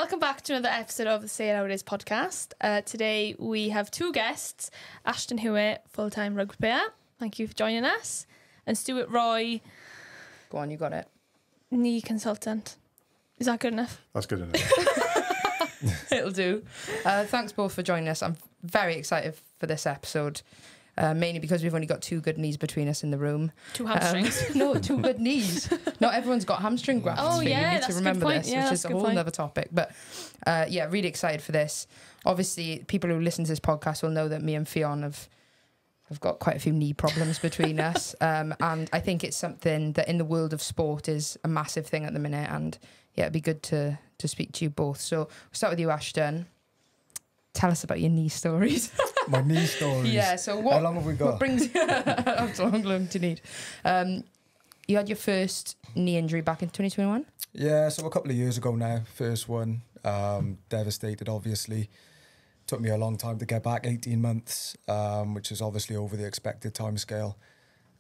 welcome back to another episode of the Say It How It Is podcast. Today we have two guests, Ashton Hewitt, full-time rugby player. Thank you for joining us. And Stuart Roy. Go on, you got it. Knee consultant. Is that good enough? That's good enough. It'll do. Thanks both for joining us. I'm very excited for this episode. Mainly because we've only got two good knees between us in the room. Two hamstrings. No, two good knees. Not everyone's got hamstring grafts. Oh, Ffion. yeah, You need that's to a good remember point. this, Yeah, which that's is a a good whole point. other topic. But yeah, really excited for this. Obviously, people who listen to this podcast will know that me and Ffion have got quite a few knee problems between us. And I think it's something that in the world of sport is a massive thing at the minute. And yeah, it'd be good to speak to you both. So we'll start with you, Ashton. Tell us about your knee stories. My knee stories. Yeah, so how long have we got? What brings you... How long do you need? You had your first knee injury back in 2021? Yeah, so a couple of years ago now, first one. Devastated, obviously. Took me a long time to get back, 18 months, which is obviously over the expected timescale.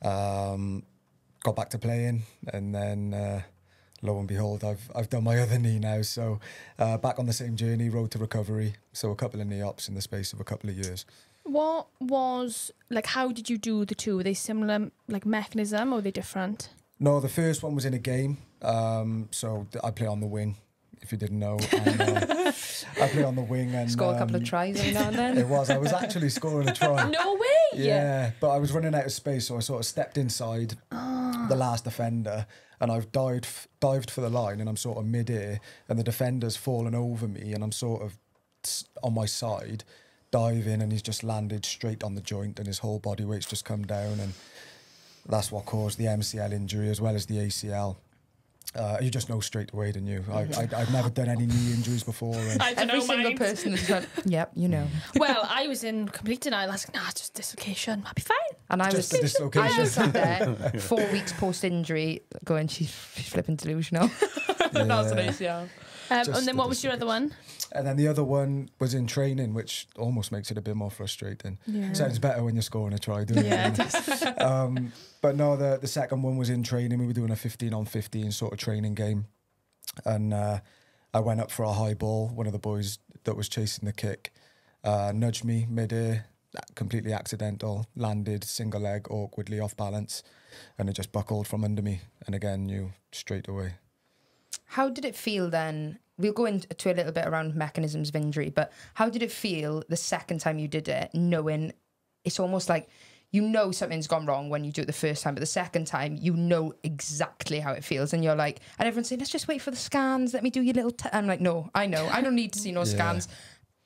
Got back to playing, and then lo and behold, I've done my other knee now. So back on the same journey, road to recovery. So a couple of knee ops in the space of a couple of years. What was, like, how did you do the two? Were they similar, like, mechanism, or were they different? No, the first one was in a game. So I play on the wing, if you didn't know. And, I play on the wing and Score a couple of tries every now and then. It was. I was actually scoring a try. No way! Yeah, but I was running out of space, so I sort of stepped inside the last defender, and I've dived for the line, and I'm sort of mid-air, and the defender's fallen over me, and I'm sort of on my side, diving, and he's just landed straight on the joint, and his whole body weight's just come down, and that's what caused the MCL injury as well as the ACL. You just know straight away, don't you? I've never done any knee injuries before. And I don't Every know single mine. person has gone, yep, you know. Well, I was in complete denial. I was like, nah, it's just dislocation. I'll be fine. And I was just a dislocation. I was sat there 4 weeks post-injury going, she's flipping delusional. That was an ACL. And Just then the what was your other one? And then the other one was in training, which almost makes it a bit more frustrating. Yeah. Sounds better when you're scoring a try, doesn't Yeah, it? it is. But no, the second one was in training. We were doing a 15-on-15 sort of training game. And I went up for a high ball. One of the boys that was chasing the kick nudged me mid-air, completely accidental, landed single leg awkwardly off balance, and it just buckled from under me. And again, knew straight away. How did it feel then? We'll go into a little bit around mechanisms of injury, but how did it feel the second time you did it, knowing it's almost like you know something's gone wrong when you do it the first time, but the second time you know exactly how it feels, and you're like, and everyone's saying, let's just wait for the scans, let me do your little I'm like, no, I know, I don't need to see no scans.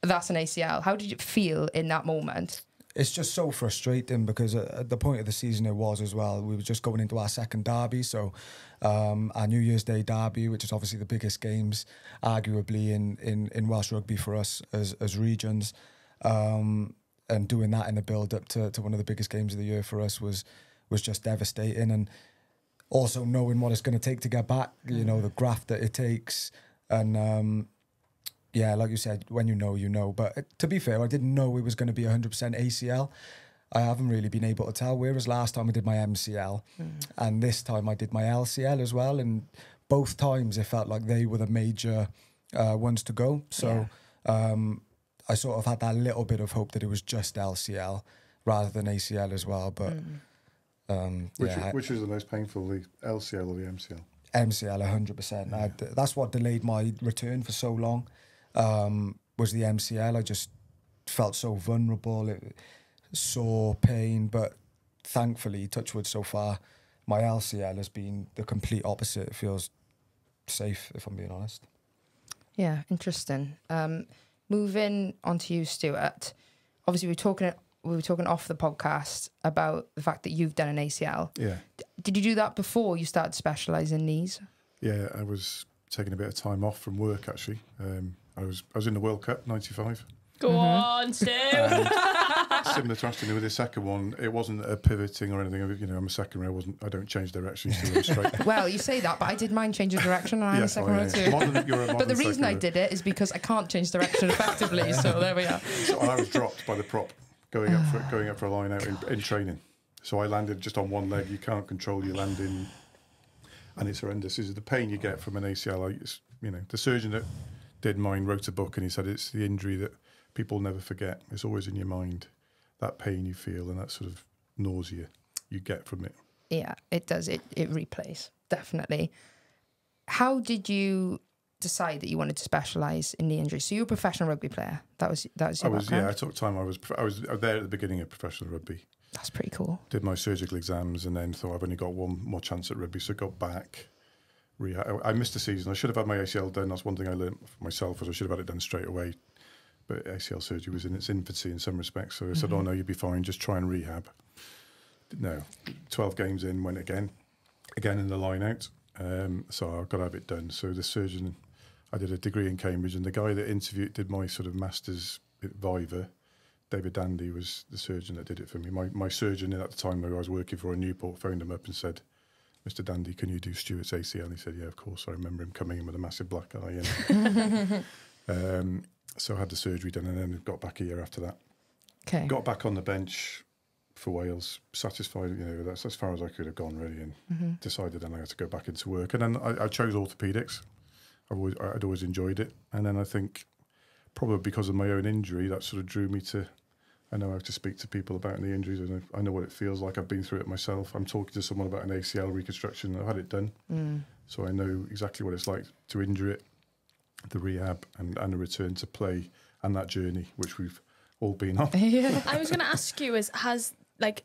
That's an ACL. How did it feel in that moment? It's just so frustrating because at the point of the season it was as well, we were just going into our second derby, so our New Year's Day derby, which is obviously the biggest games arguably in Welsh rugby for us as regions, and doing that in the build up to one of the biggest games of the year for us was just devastating. And also knowing what it's going to take to get back, you know, the graft that it takes. And yeah, like you said, when you know. But to be fair, I didn't know it was going to be 100% ACL. I haven't really been able to tell. Whereas last time I did my MCL and this time I did my LCL as well. And both times it felt like they were the major ones to go. So I sort of had that little bit of hope that it was just LCL rather than ACL as well. But Which is the most painful, the LCL or the MCL? MCL, 100%. That's what delayed my return for so long, was the MCL. I just felt so vulnerable, sore, pain, but thankfully, touch wood so far, my LCL has been the complete opposite. It feels safe, if I'm being honest. Yeah, interesting. Moving on to you, Stuart. Obviously, we were talking off the podcast about the fact that you've done an ACL. Yeah. Did you do that before you started specialising in knees? Yeah, I was taking a bit of time off from work, actually. I was in the World Cup, 95. Go on, Stu. Similar to Ashton with the second one, it wasn't a pivoting or anything. You know, I'm a second row. I don't change direction, still I'm straight. Well, you say that, but I did mine change of direction and I had a second row too. But the reason I did it is because I can't change direction effectively, so there we are. So I was dropped by the prop going up for a line out in training. So I landed just on one leg. You can't control your landing, and it's horrendous. This is the pain you get from an ACL. You know, the surgeon that did mine, wrote a book, and he said it's the injury that people never forget. It's always in your mind, that pain you feel and that sort of nausea you get from it. Yeah, it does. It replays, definitely. How did you decide that you wanted to specialise in knee injuries? So you're a professional rugby player. That was your background? Yeah, I took time. I was there at the beginning of professional rugby. That's pretty cool. Did my surgical exams and then thought I've only got one more chance at rugby, so got back. I missed a season. I should have had my ACL done. That's one thing I learned for myself, was I should have had it done straight away. But ACL surgery was in its infancy in some respects. So I said, oh no, you'll be fine. Just try and rehab. No, 12 games in, went again in the line out. So I've got to have it done. So the surgeon, I did a degree in Cambridge, and the guy that did my sort of master's at Viva, David Dandy, was the surgeon that did it for me. My surgeon at the time who I was working for in Newport phoned him up and said, Mr. Dandy, can you do Stuart's ACL? And he said, yeah, of course. I remember him coming in with a massive black eye. And, so I had the surgery done and then got back a year after that. Okay. Got back on the bench for Wales, satisfied, that's as far as I could have gone really, and decided then I had to go back into work. And then I chose orthopaedics. I'd always enjoyed it. And then I think probably because of my own injury, that sort of drew me to, I know how to speak to people about knee injuries, and I know what it feels like. I've been through it myself. I'm talking to someone about an ACL reconstruction. I've had it done. So I know exactly what it's like to injure it, the rehab and a return to play, and that journey, which we've all been on. Yeah. I was going to ask you, has like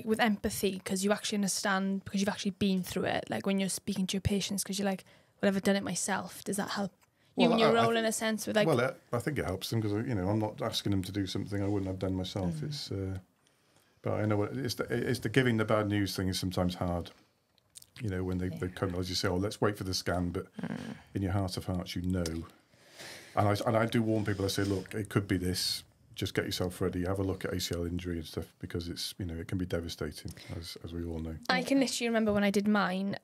with empathy, because you actually understand, because you've actually been through it, like when you're speaking to your patients, because you're like, well, I've done it myself, does that help you in your role in a sense with like... Well, I think it helps them, because I'm not asking them to do something I wouldn't have done myself. It's but I know it's the giving the bad news thing is sometimes hard. When they come, as you say, oh, let's wait for the scan, but in your heart of hearts, and I do warn people. I say, look, it could be this. Just get yourself ready. Have a look at ACL injury and stuff, because it's it can be devastating, as we all know. I can literally remember when I did mine,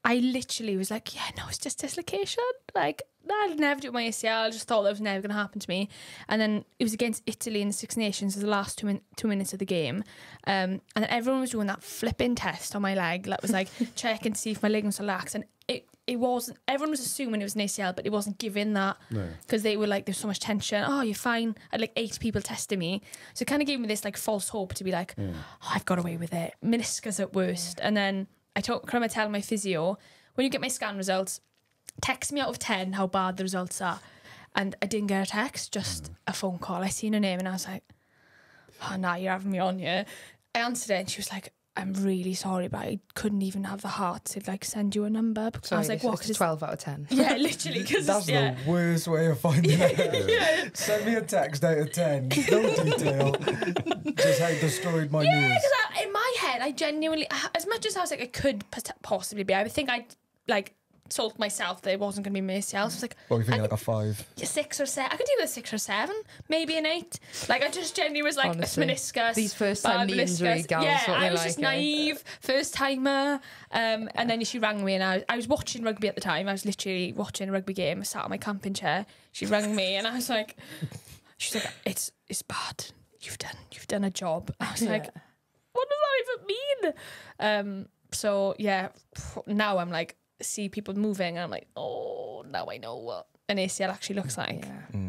I literally was like, yeah, no, it's just dislocation. Like, I'd never do my ACL. I just thought that was never going to happen to me. And then it was against Italy in the Six Nations, the last 2 minutes of the game. And then everyone was doing that flipping test on my leg. That was like checking to see if my ligaments relaxed. And it wasn't, everyone was assuming it was an ACL, but it wasn't giving that. Because they were like, there's so much tension. Oh, you're fine. I had like 8 people testing me. So it kind of gave me this like false hope to be like, oh, I've got away with it. Meniscus at worst. And then I remember telling my physio, when you get my scan results, text me out of 10 how bad the results are. And I didn't get a text, just a phone call. I seen her name and I was like, oh, nah, you're having me on here. I answered it and she was like, I'm really sorry, but I couldn't even have the heart to like send you a number. Because I was like, what? It's 12 out of 10. Yeah, literally. That's the worst way of finding it. Send me a text out of 10. No detail. Just how it destroyed my news. Yeah, because in my head, I genuinely, as much as I was like, it could possibly be, I would think I'd like told myself that it wasn't going to be my ACL. So I was like, what were you thinking, like a 5? 6 or 7. I could do a 6 or 7, maybe an 8. Like, I just genuinely was like, honestly, it's meniscus. These first time knee injury gals. Yeah, I was just naive, first timer. And then she rang me, and I was watching rugby at the time. I was literally watching a rugby game. I sat on my camping chair. She rang me, and I was like, she's like, it's bad. You've done a job. I was like, what does that even mean? So yeah, now I'm like, see people moving and I'm like, oh, now I know what an ACL actually looks like.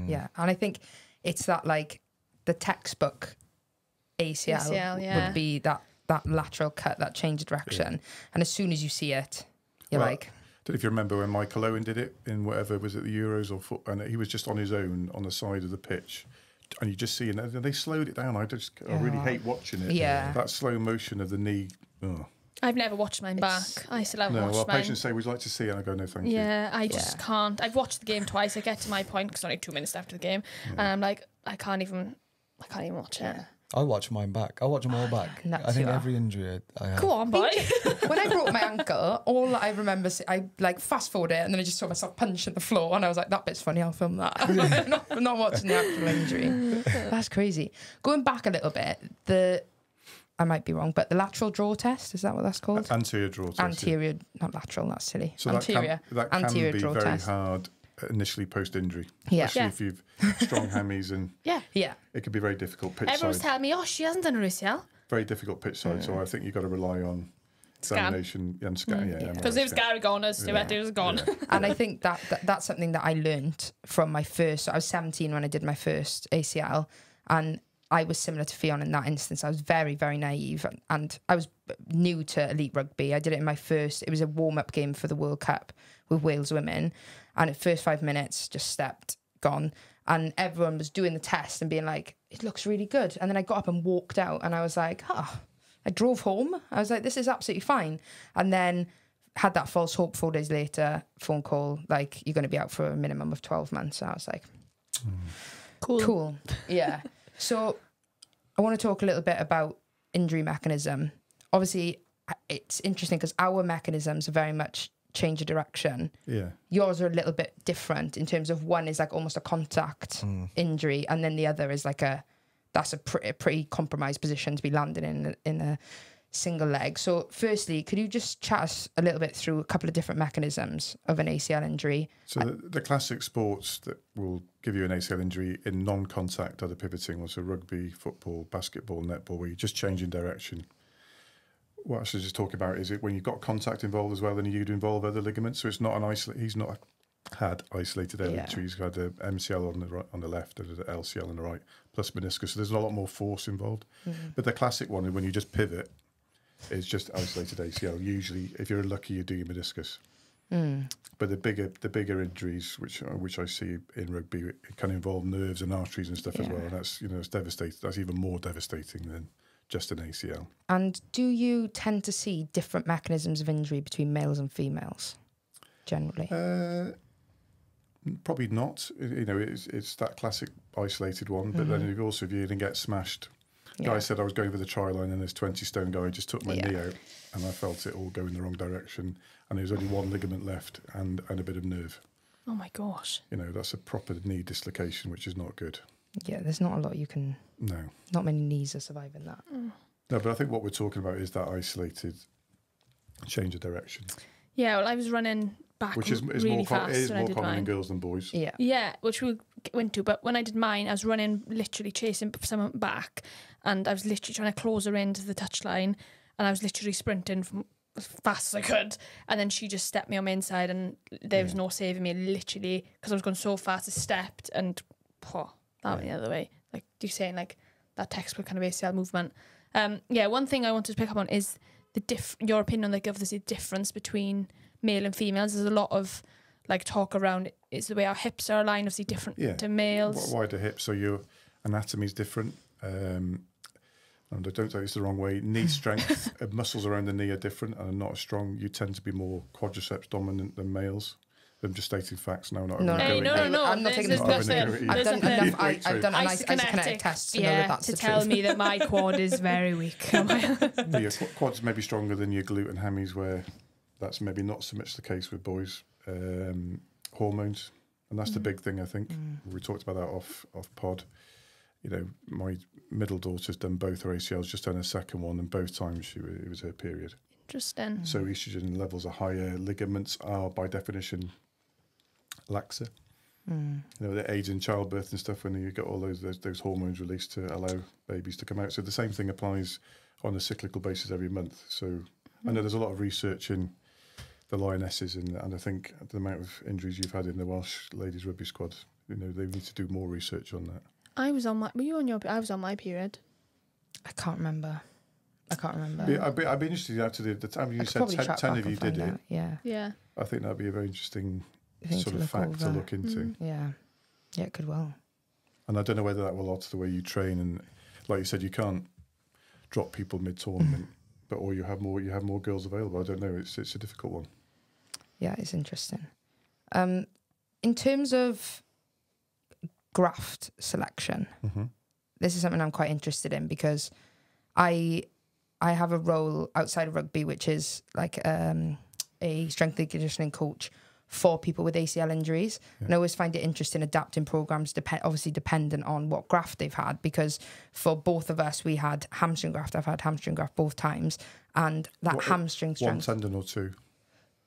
Yeah. And I think it's that like the textbook ACL would be that lateral cut, that change of direction. And as soon as you see it, you're like... I don't know if you remember when Michael Owen did it in whatever, was it the Euros or foot, and he was just on his own on the side of the pitch. And you just see, and they slowed it down. I really hate watching it. Yeah. That slow motion of the knee. Oh. I've never watched mine back. I still haven't watched mine. Patients say we'd like to see it, and I go, no, thank you. Yeah, I just can't. I've watched the game twice. I get to my point because only 2 minutes after the game, and I'm like, I can't even watch it. I watch mine back. I watch them all back. I think every injury I have. Go on, boy. When I broke my ankle, all I remember, I like fast forward it, and then I just saw myself punching the floor, and I was like, that bit's funny, I'll film that. I'm not watching the actual injury. That's crazy. Going back a little bit, I might be wrong, but the lateral draw test, is that what that's called? Anterior draw test. Anterior, not lateral, that's silly. So anterior. That can anterior be draw very test. hard initially post-injury. Yeah. Especially if you've strong hammies and it can be very difficult pitch Everyone's side. telling me, oh, she hasn't done her ACL. Very difficult pitch side, so I think you've got to rely on examination and scan. Yeah, Because it was Gary gone, as Stuart, it was gone. Yeah. And I think that's something that I learned from my first. So I was 17 when I did my first ACL, and I was similar to Ffion in that instance. I was very, very naive, and I was new to elite rugby. I did it in my first. It was a warm-up game for the World Cup with Wales women, and at first 5 minutes, just stepped, gone, and everyone was doing the test and being like, "It looks really good." And then I got up and walked out, and I was like, I drove home. I was like, this is absolutely fine. And then had that false hope 4 days later, phone call, like, you're going to be out for a minimum of 12 months. So I was like, cool. Yeah. So I want to talk a little bit about injury mechanism. Obviously, it's interesting because our mechanisms are very much change of direction. Yeah. Yours are a little bit different in terms of one is like almost a contact injury, and then the other is like that's a pretty compromised position to be landing in a single leg. So firstly, could you just chat us a little bit through a couple of different mechanisms of an ACL injury? So the classic sports that will give you an ACL injury in non-contact are the pivoting, so rugby, football, basketball, netball, where you're just changing direction. What I should just talk about is it when you've got contact involved as well, then you'd involve other ligaments. So it's not he's not had isolated injury. He's had the MCL on the left and the LCL on the right, plus meniscus. So there's a lot more force involved. But the classic one is when you just pivot, is just isolated ACL. Usually, if you're lucky, you do your meniscus. But the bigger injuries, which I see in rugby, it can involve nerves and arteries and stuff as well. And that's it's devastating. That's even more devastating than just an ACL. And do you tend to see different mechanisms of injury between males and females, generally? Probably not. It's that classic isolated one. But then if you didn't get smashed. Guy said I was going over the try line and this 20-stone guy just took my knee out and I felt it all go in the wrong direction and there was only one ligament left and a bit of nerve. Oh my gosh. That's a proper knee dislocation, which is not good. Yeah, there's not a lot you can... No. Not many knees are surviving that. No, but I think what we're talking about is that isolated change of direction. Yeah, well, I was running back which is really more fast. It is more common mine. in girls than boys. Yeah. Yeah, which we'll get into. But when I did mine, I was running, literally chasing someone back, and I was literally trying to close her into the touchline, and I was literally sprinting from as fast as I could, and then she just stepped me on my inside, and there was no saving me, literally, because I was going so fast. I stepped, and that went the other way. Like you're saying, like that textbook kind of ACL movement. One thing I wanted to pick up on is your opinion on, like, obviously the difference between male and females. There's a lot of like talk around it's the way our hips are aligned, obviously different to males. Wider hips, so your anatomy is different. And I don't take this the wrong way. Knee strength, muscles around the knee are different and are not as strong. You tend to be more quadriceps dominant than males. I'm just stating facts now. No. I'm not taking this personally. I've done enough. I've done an isokinetic test to know that that's to the tell truth. me that my quad is very weak. Your quads may be stronger than your glute and hammies, where that's maybe not so much the case with boys. Hormones, and that's the big thing. I think we talked about that off pod. My middle daughter's done both her ACLs, just done her second one, and both times it was her period. Interesting. So estrogen levels are higher. Ligaments are, by definition, laxer. That aids in childbirth and stuff when you get all those hormones released to allow babies to come out. So the same thing applies on a cyclical basis every month. So I know there's a lot of research in the Lionesses, and I think the amount of injuries you've had in the Welsh ladies rugby squad, they need to do more research on that. I was on my period. I can't remember. I'd be interested after the time you said 10 of you did it. Yeah. I think that'd be a very interesting sort of fact to look into. Yeah, it could well. And I don't know whether that will alter the way you train. And like you said, you can't drop people mid-tournament, or you have more girls available. I don't know. It's a difficult one. Yeah, it's interesting. In terms of graft selection, this is something I'm quite interested in because I have a role outside of rugby, which is like a strength and conditioning coach for people with ACL injuries. Yeah. And I always find it interesting adapting programs, obviously dependent on what graft they've had, because for both of us, we had hamstring graft. I've had hamstring graft both times. And hamstring strength. One tendon or two?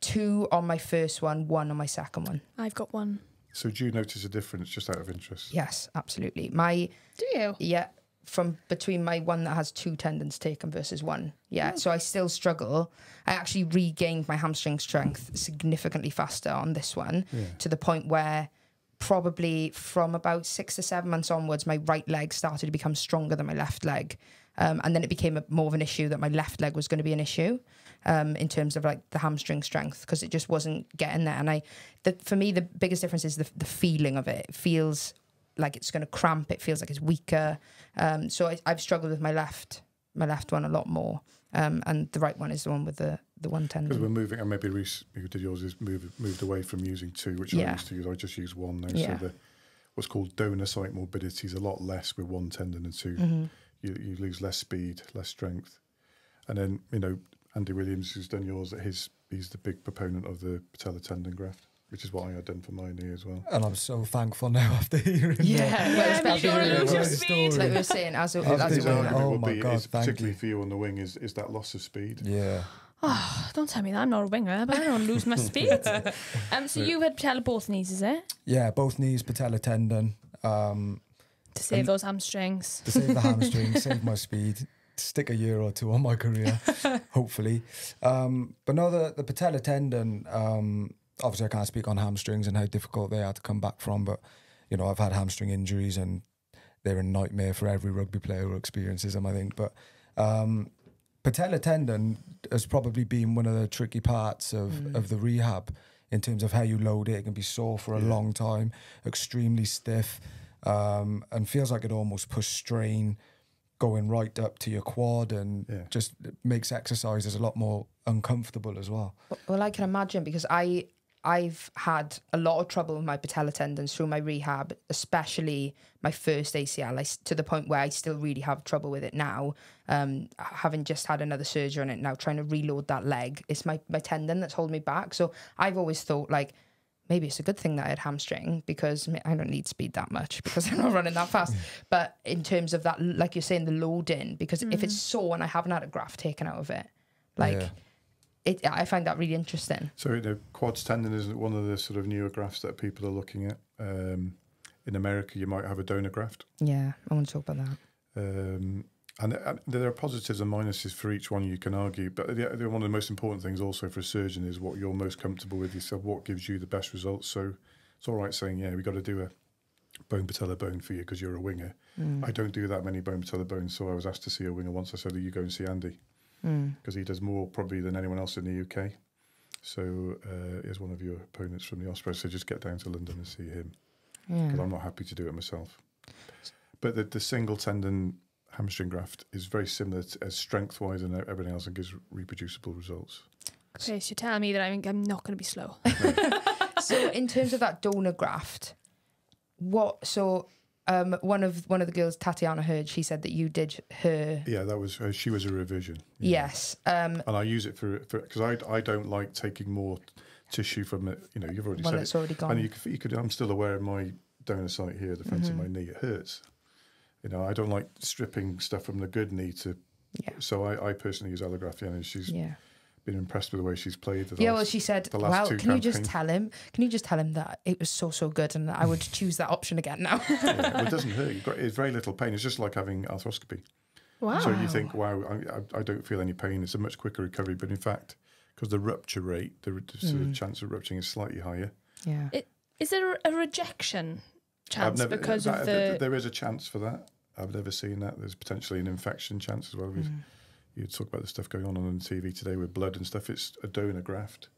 2 on my first one on my second one. I've got 1. So do you notice a difference just out of interest? Yes, absolutely. Do you? Yeah. from between my one that has 2 tendons taken versus 1. Yeah, so I still struggle. I actually regained my hamstring strength significantly faster on this one, to the point where probably from about 6 to 7 months onwards, my right leg started to become stronger than my left leg. And then it became more of an issue that my left leg was going to be an issue in terms of like the hamstring strength, because it just wasn't getting there. And for me, the biggest difference is the feeling of it. It feels like it's going to cramp. It feels like it's weaker. So I've struggled with my left one a lot more. And the right one is the one with the one tendon. Because we're moving, and maybe Reece, who did yours, is moved away from using 2, which I used to use. I just use 1 now. Yeah. So what's called donor site morbidity is a lot less with 1 tendon and 2. You lose less speed, less strength. And then, you know, Andy Williams, who's done yours, he's the big proponent of the patellar tendon graft, which is what I had done for my knee as well. And I'm so thankful now after hearing especially you don't lose your speed. like we were saying, as a Oh my God, thank particularly you. for you on the wing, is that loss of speed. Yeah. Oh, don't tell me that. I'm not a winger, but I don't lose my speed. So you had patella both knees, is it? Yeah, both knees, patella tendon. To save those hamstrings. To save the hamstring, save my speed, stick a year or 2 on my career, hopefully. But no, the patella tendon, obviously I can't speak on hamstrings and how difficult they are to come back from, but, you know, I've had hamstring injuries and they're a nightmare for every rugby player who experiences them, I think. But patella tendon has probably been one of the tricky parts of the rehab in terms of how you load it. It can be sore for a long time, extremely stiff, and feels like it almost puts strain going right up to your quad, and just makes exercises a lot more uncomfortable as well. Well, I can imagine, because I've had a lot of trouble with my patella tendons through my rehab, especially my first ACL, to the point where I still really have trouble with it now. Having just had another surgery on it now, trying to reload that leg, it's my tendon that's holding me back. So I've always thought, like, maybe it's a good thing that I had hamstring, because I don't need speed that much because I'm not running that fast. But in terms of that, like you're saying, the loading, because if it's sore and I haven't had a graft taken out of it, like... I find that really interesting. So the quads tendon is one of the sort of newer grafts that people are looking at. In America, you might have a donor graft. Yeah, I want to talk about that. And there are positives and minuses for each one, you can argue. But one of the most important things also for a surgeon is what you're most comfortable with yourself, what gives you the best results. So it's all right saying, we've got to do a bone patella bone for you because you're a winger. I don't do that many bone patella bones, so I was asked to see a winger once. I said, you go and see Andy. Because he does more probably than anyone else in the UK. So here's one of your opponents from the Ospreys, so just get down to London and see him. Because I'm not happy to do it myself. But the single tendon hamstring graft is very similar as strength-wise and everything else, and gives reproducible results. Chris, you're telling me that I'm not going to be slow. So in terms of that donor graft, one of the girls, Tatiana Hurd, she said that you did her. Yeah, that was she was a revision. Yes, and I use it for because I don't like taking more tissue from it. You know, you've already said it's already gone. And you could. I'm still aware of my donor site here, the front of my knee. It hurts. You know, I don't like stripping stuff from the good knee to. Yeah. So I personally use allograft, and she's been impressed with the way she's played. Well, she said, "Well, can you just tell him that it was so good, and that I would choose that option again now." Well, it doesn't hurt. It's very little pain. It's just like having arthroscopy. Wow. So you think, wow, I don't feel any pain. It's a much quicker recovery. But in fact, because the rupture rate, the sort of chance of rupturing is slightly higher. Yeah. Is there a rejection chance because of the... There is a chance for that. I've never seen that. There's potentially an infection chance as well. You talk about the stuff going on TV today with blood and stuff. It's a donor graft.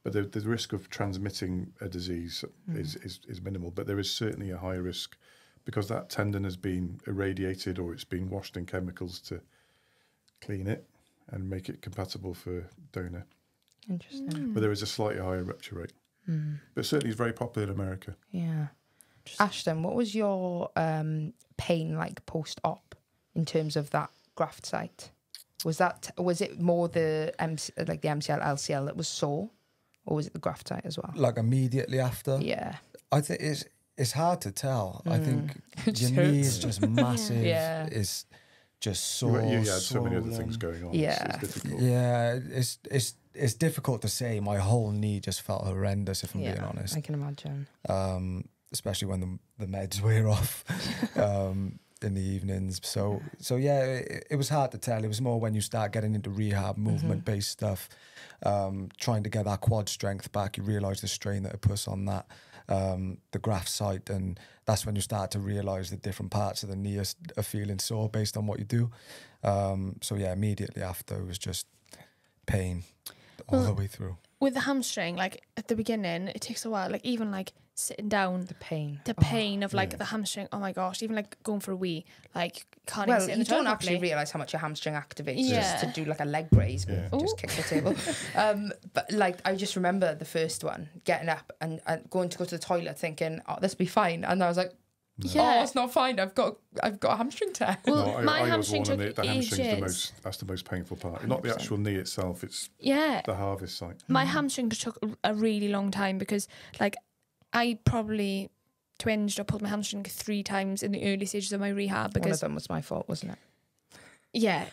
But the risk of transmitting a disease is minimal. But there is certainly a high risk because that tendon has been irradiated or it's been washed in chemicals to clean it and make it compatible for donor. Interesting. But there is a slightly higher rupture rate. But certainly it's very popular in America. Yeah. Ashton, what was your pain like post-op in terms of that graft site? Was it more the the MCL, LCL that was sore, or was it the graft site as well? Like immediately after? Yeah. I think it's hard to tell. I think your knee is just massive. Yeah. It's just sore. You had so many other things going on. Yeah. It's difficult. Yeah, it's difficult to say. My whole knee just felt horrendous, if I'm being honest. I can imagine. Especially when the meds wear off. in the evenings. So yeah, it was hard to tell. It was more when you start getting into rehab, movement-based stuff, trying to get that quad strength back. You realise the strain that it puts on that, the graft site, and that's when you start to realise the different parts of the knee are feeling sore based on what you do. So yeah, immediately after it was just pain all the way through. With the hamstring, like at the beginning, it takes a while. Like even like sitting down, The pain. the pain of like the hamstring. Oh my gosh! Even like going for a wee, like you can't. Well, even sit in you the toilet don't actually properly. realise how much your hamstring activates Yeah. just to do like a leg raise. Yeah. Just kick the table. But like, I just remember the first one, getting up and going to go to the toilet thinking, oh, this will be fine. And I was like, Yeah. oh, it's not fine. I've got a hamstring tear. Well, No, my I was hamstring one on took the hamstring's ages. that's the most painful part. Not the actual knee itself, it's Yeah, the harvest site. my hamstring took a really long time because like I probably twinged or pulled my hamstring 3 times in the early stages of my rehab One of because them was my fault, wasn't it? well,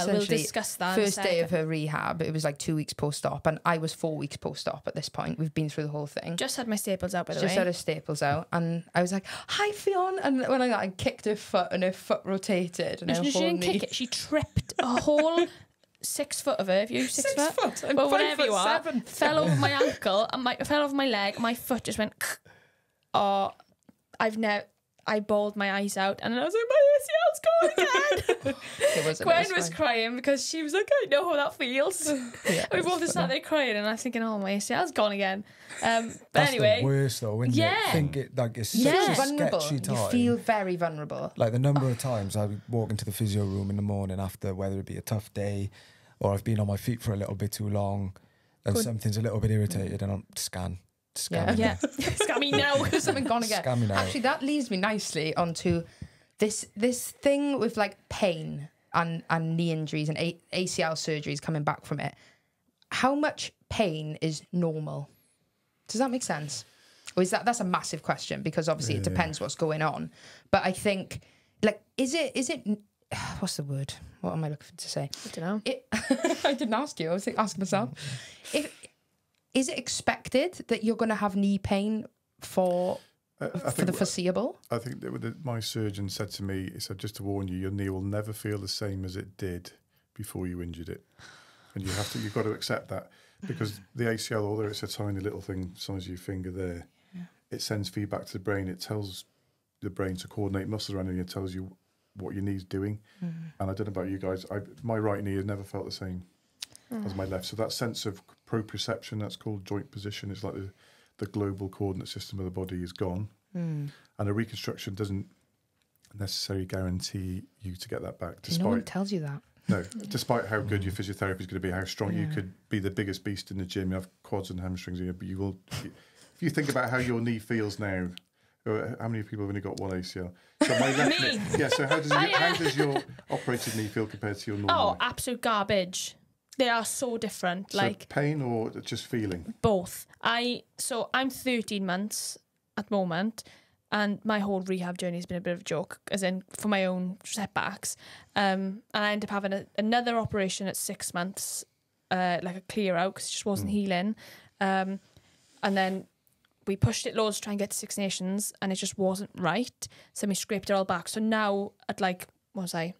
we'll essentially, discuss that. in a First day of second. her rehab, it was like 2 weeks post-op, and I was 4 weeks post-op at this point. We've been through the whole thing. Just had my staples out by the Just way. had her staples out, and I was like, "Hi, Ffion!" And when I kicked her foot, and her foot rotated, and And her she whole didn't knee. kick it. She tripped a whole 6 foot of her. If you 6 foot, foot. I'm well, 5 whatever foot you are, 7. fell over my ankle and fell over my leg. My foot just went. Oh, I bawled my eyes out, and I was like, my ACL's gone again. It wasn't. Gwen it was was fine. crying because she was like, I know how that feels. Yeah, We it both was just sat there crying, and I was thinking, oh, my ACL's gone again. But That's anyway, the worst though, when Yeah. you think it like it's Yeah. such a vulnerable. sketchy time. You feel very vulnerable. Like the number of times I would walk into the physio room in the morning after, whether it be a tough day or I've been on my feet for a little bit too long and Good. something's a little bit irritated and I'm scan Yeah. me. yeah, scan me now. There's something gone again. Scan me now. Actually, that leads me nicely onto this thing with like pain and knee injuries and ACL surgeries coming back from it. How much pain is normal? Does that make sense? Or is that's a massive question because obviously it depends what's going on. But I think like is it what's the word? What am I looking to say? I don't know. I didn't ask you. I was asking myself. Is it expected that you're going to have knee pain for the foreseeable? I think that my surgeon said to me, he said, just to warn you, your knee will never feel the same as it did before you injured it. And you've got to accept that because the ACL, although it's a tiny little thing, size of your finger there, it sends feedback to the brain. It tells the brain to coordinate muscles around it. It tells you what your knee's doing. And I don't know about you guys, my right knee has never felt the same as my left. So that sense of proprioception, that's called joint position, it's like the global coordinate system of the body is gone. And a reconstruction doesn't necessarily guarantee you to get that back. No one tells you that. No, despite how good your physiotherapy is going to be, how strong you could be the biggest beast in the gym, you have quads and hamstrings in you, but you will. If you think about how your knee feels now, how many people have only got one ACL? So my left knee. Yeah. So how does your operated knee feel compared to your normal? Oh, absolute garbage. They are so different. So like pain or just feeling? both. I'm 13 months at the moment, and my whole rehab journey has been a bit of a joke, as in for my own setbacks. And I ended up having another operation at 6 months, like a clear out because it just wasn't healing. And then we pushed it loads to try and get to Six Nations, and it just wasn't right. So we scraped it all back. So now at like, what was I,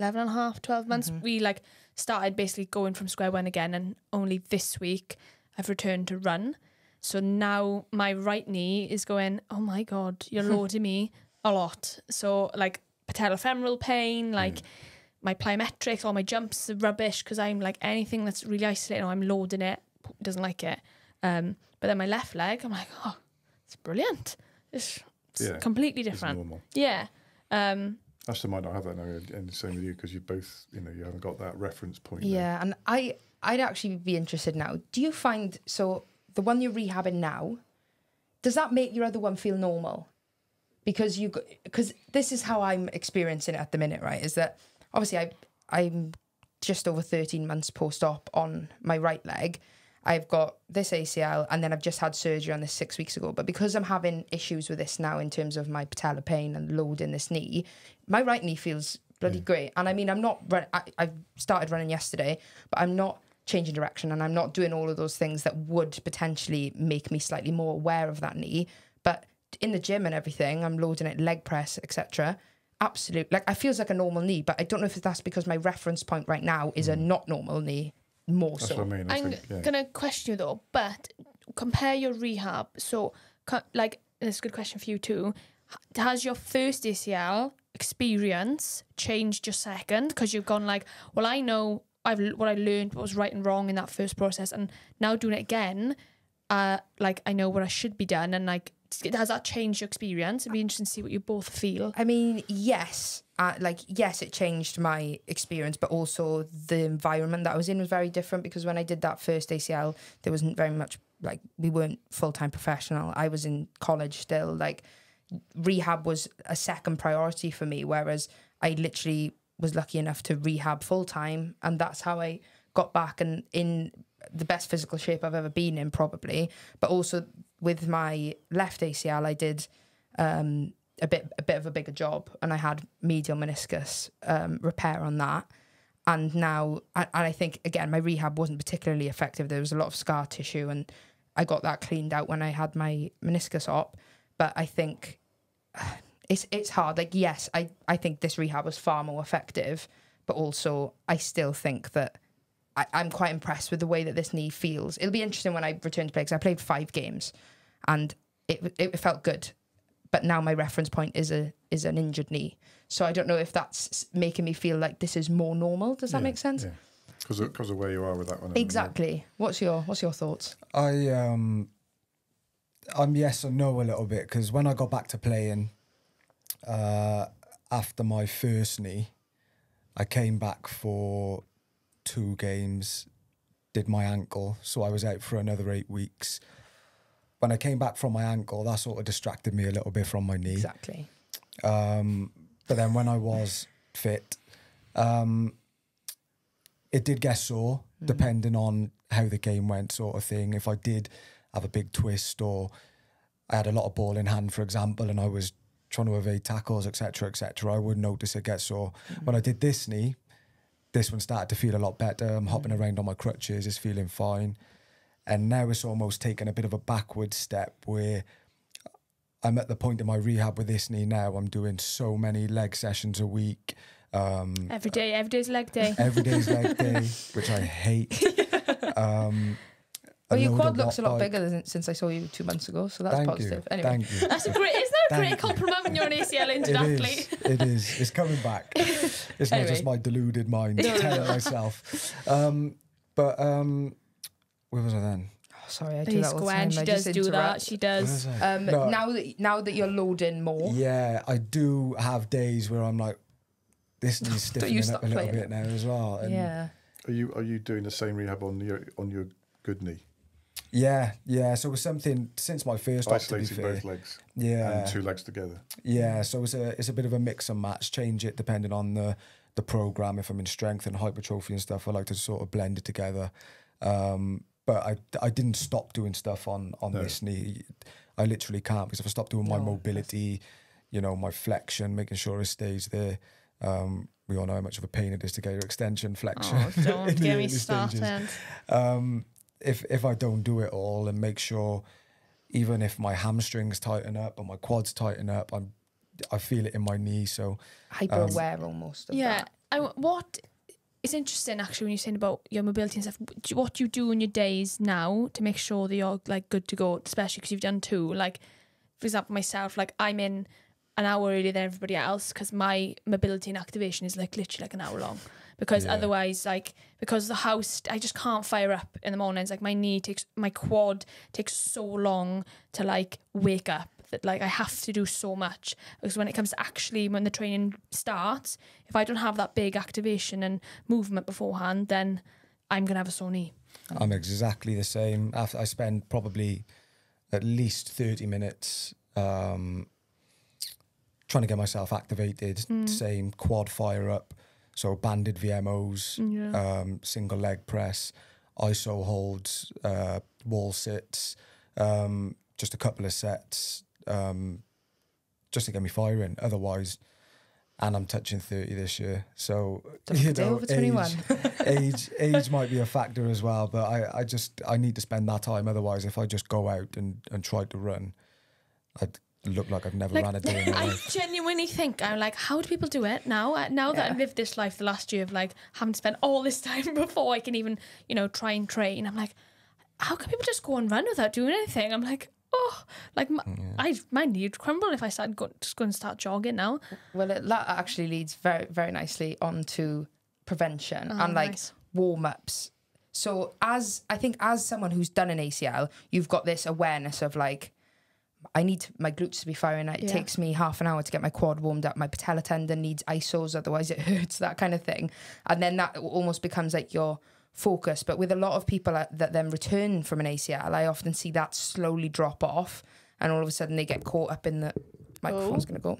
11 and a half, 12 months, we like started basically going from square one again, and only this week I've returned to run. So now my right knee is going, oh my God, you're loading me a lot. So like patellofemoral pain, like my plyometrics, all my jumps are rubbish because I'm like anything that's really isolated, I'm loading it, doesn't like it. But then my left leg, I'm like, oh, it's brilliant. It's completely different. It's normal. Yeah. Ashton might not have that now, and the same with you because you both, you haven't got that reference point. Yeah, and I'd actually be interested now. Do you find, so the one you're rehabbing now, does that make your other one feel normal? Because this is how I'm experiencing it at the minute, right? Is that obviously I'm just over 13 months post-op on my right leg. I've got this ACL, and then I've just had surgery on this 6 weeks ago. But because I'm having issues with this now in terms of my patellar pain and loading this knee, my right knee feels bloody great. And I mean, I started running yesterday, but I'm not changing direction, and I'm not doing all of those things that would potentially make me slightly more aware of that knee. But in the gym and everything, I'm loading it, leg press, etc. absolute, like, it feels like a normal knee, but I don't know if that's because my reference point right now is a not normal knee more That's so. what I mean. I'm going to question you though, but compare your rehab. So, like, this is a good question for you too. Has your first ACL experience changed your second? Because you've gone like, well, I know what I learned, what was right and wrong in that first process, and now doing it again, like, I know what I should be done, and like, has that changed your experience? It'd be interesting to see what you both feel. I mean, yes. Yes, it changed my experience, but also the environment that I was in was very different, because when I did that first ACL, there wasn't very much, like, we weren't full-time professional. I was in college still. Like, rehab was a second priority for me, whereas I literally was lucky enough to rehab full-time, and that's how I got back and in the best physical shape I've ever been in, probably. But also with my left ACL, I did a bit of a bigger job, and I had medial meniscus repair on that. And now, and I think, again, my rehab wasn't particularly effective. There was a lot of scar tissue, and I got that cleaned out when I had my meniscus op. But I think it's hard. Like, yes, I think this rehab was far more effective, but also I still think that I'm quite impressed with the way that this knee feels. It'll be interesting when I return to play, because I played 5 games and it felt good. But now my reference point is an injured knee. So I don't know if that's making me feel like this is more normal. Does that make sense? Yeah, because of where you are with that one. Exactly. What's your thoughts? I'm yes and no a little bit, because when I got back to playing after my first knee, I came back for 2 games, did my ankle, so I was out for another 8 weeks. When I came back from my ankle, that sort of distracted me a little bit from my knee. Exactly. But then when I was fit, it did get sore, depending on how the game went, sort of thing. If I did have a big twist, or I had a lot of ball in hand, for example, and I was trying to evade tackles, etc., I would notice it get sore. When I did this knee, this one started to feel a lot better. I'm hopping around on my crutches, it's feeling fine. And now it's almost taken a bit of a backward step, where I'm at the point in my rehab with this knee now, I'm doing so many leg sessions a week. Every day's leg day. Every day's leg day, which I hate. Well, your quad looks a lot bigger since I saw you 2 months ago, so that's positive. Anyway. Thank you. That's isn't that a great compliment when you're an ACL injured athlete? It is. It's coming back. It's not just my deluded mind telling myself. Where was I then? Oh, sorry, I do that all the time. She does do that. She does. No. Now that you're loading more. Yeah, I do have days where I'm like, this needs stiffening up a little bit now as well. And yeah. Are you doing the same rehab on your good knee? Yeah. So it was something since my first op, to be fair. Both legs. Yeah. And 2 legs together. Yeah. So it's a bit of a mix and match. Change it depending on the program. If I'm in strength and hypertrophy and stuff, I like to sort of blend it together. But I didn't stop doing stuff on this knee. I literally can't, because if I stop doing my mobility, my flexion, making sure it stays there. We all know how much of a pain it is to get your extension flexion. Oh, don't get me started. If I don't do it all and make sure, even if my hamstrings tighten up and my quads tighten up, I feel it in my knee. So hyper aware almost of that. It's interesting actually when you're saying about your mobility and stuff. What you do in your days now to make sure that you're like good to go, especially because you've done 2. Like, for example, myself, like, I'm in an hour earlier than everybody else, because my mobility and activation is like literally like an hour long. Because otherwise, like, because the house, I just can't fire up in the mornings. Like, my quad takes so long to like wake up, that like I have to do so much. Because when it comes to actually when the training starts, if I don't have that big activation and movement beforehand, then I'm gonna have a sore knee. I'm exactly the same. I spend probably at least 30 minutes trying to get myself activated. Same quad fire up, so banded VMOs, single leg press, iso holds, wall sits, just a couple of sets, just to get me firing. Otherwise, and I'm touching 30 this year, so over 21. age might be a factor as well. But I need to spend that time. Otherwise, if I just go out and try to run, look like I've never Like, ran a day in my I life. genuinely think, I'm like, how do people do it now? Now that I've lived this life the last year of like having to spend all this time before I can even, you know, try and train. I'm like, how can people just go and run without doing anything? I'm like, oh, like my knee would crumble if I started just going to start jogging now. Well, that actually leads very, very nicely onto prevention and like nice. warm-ups. So as someone who's done an ACL, you've got this awareness of like, I need my glutes to be firing. It takes me half an hour to get my quad warmed up. My patella tendon needs isos, otherwise it hurts, that kind of thing. And then that almost becomes like your focus. But with a lot of people that then return from an ACL, I often see that slowly drop off. And all of a sudden they get caught up in the... Microphone's going to go.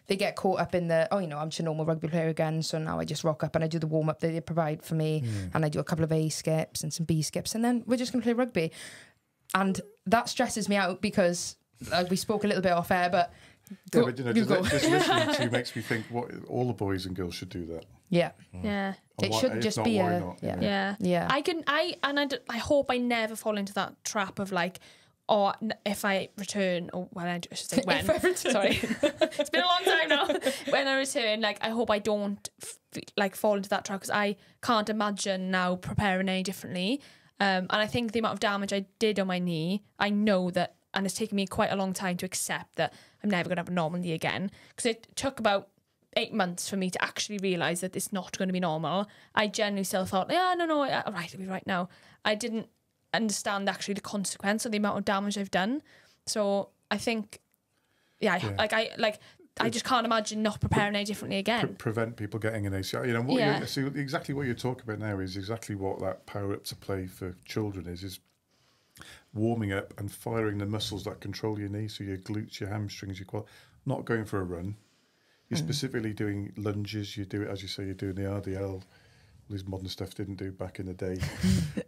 They get caught up in the, you know, I'm just a normal rugby player again, so now I just rock up and I do the warm-up that they provide for me, and I do a couple of A skips and some B skips, and then we're just going to play rugby. And that stresses me out because we spoke a little bit off air, but yeah, but you know, just listening to you makes me think what all the boys and girls should do that. Yeah. Yeah. It shouldn't just be why a... not, Yeah. Yeah. I hope I never fall into that trap of like, or if I return, or when I should say when. Sorry, it's been a long time now. When I return, like I hope I don't like fall into that trap, because I can't imagine now preparing any differently. And I think the amount of damage I did on my knee, I know that, and it's taken me quite a long time to accept that I'm never going to have a normal knee again, because it took about 8 months for me to actually realise that it's not going to be normal. I genuinely still thought, right, it'll be right now. I didn't understand actually the consequence of the amount of damage I've done. So I think, I just can't imagine not preparing any differently again. Prevent people getting an ACL. You know, see, exactly what you're talking about now is exactly what that power up to play for children is warming up and firing the muscles that control your knee, so your glutes, your hamstrings, your quad. Not going for a run. You're specifically doing lunges. You do it, as you say, you're doing the RDL. This modern stuff didn't do back in the day.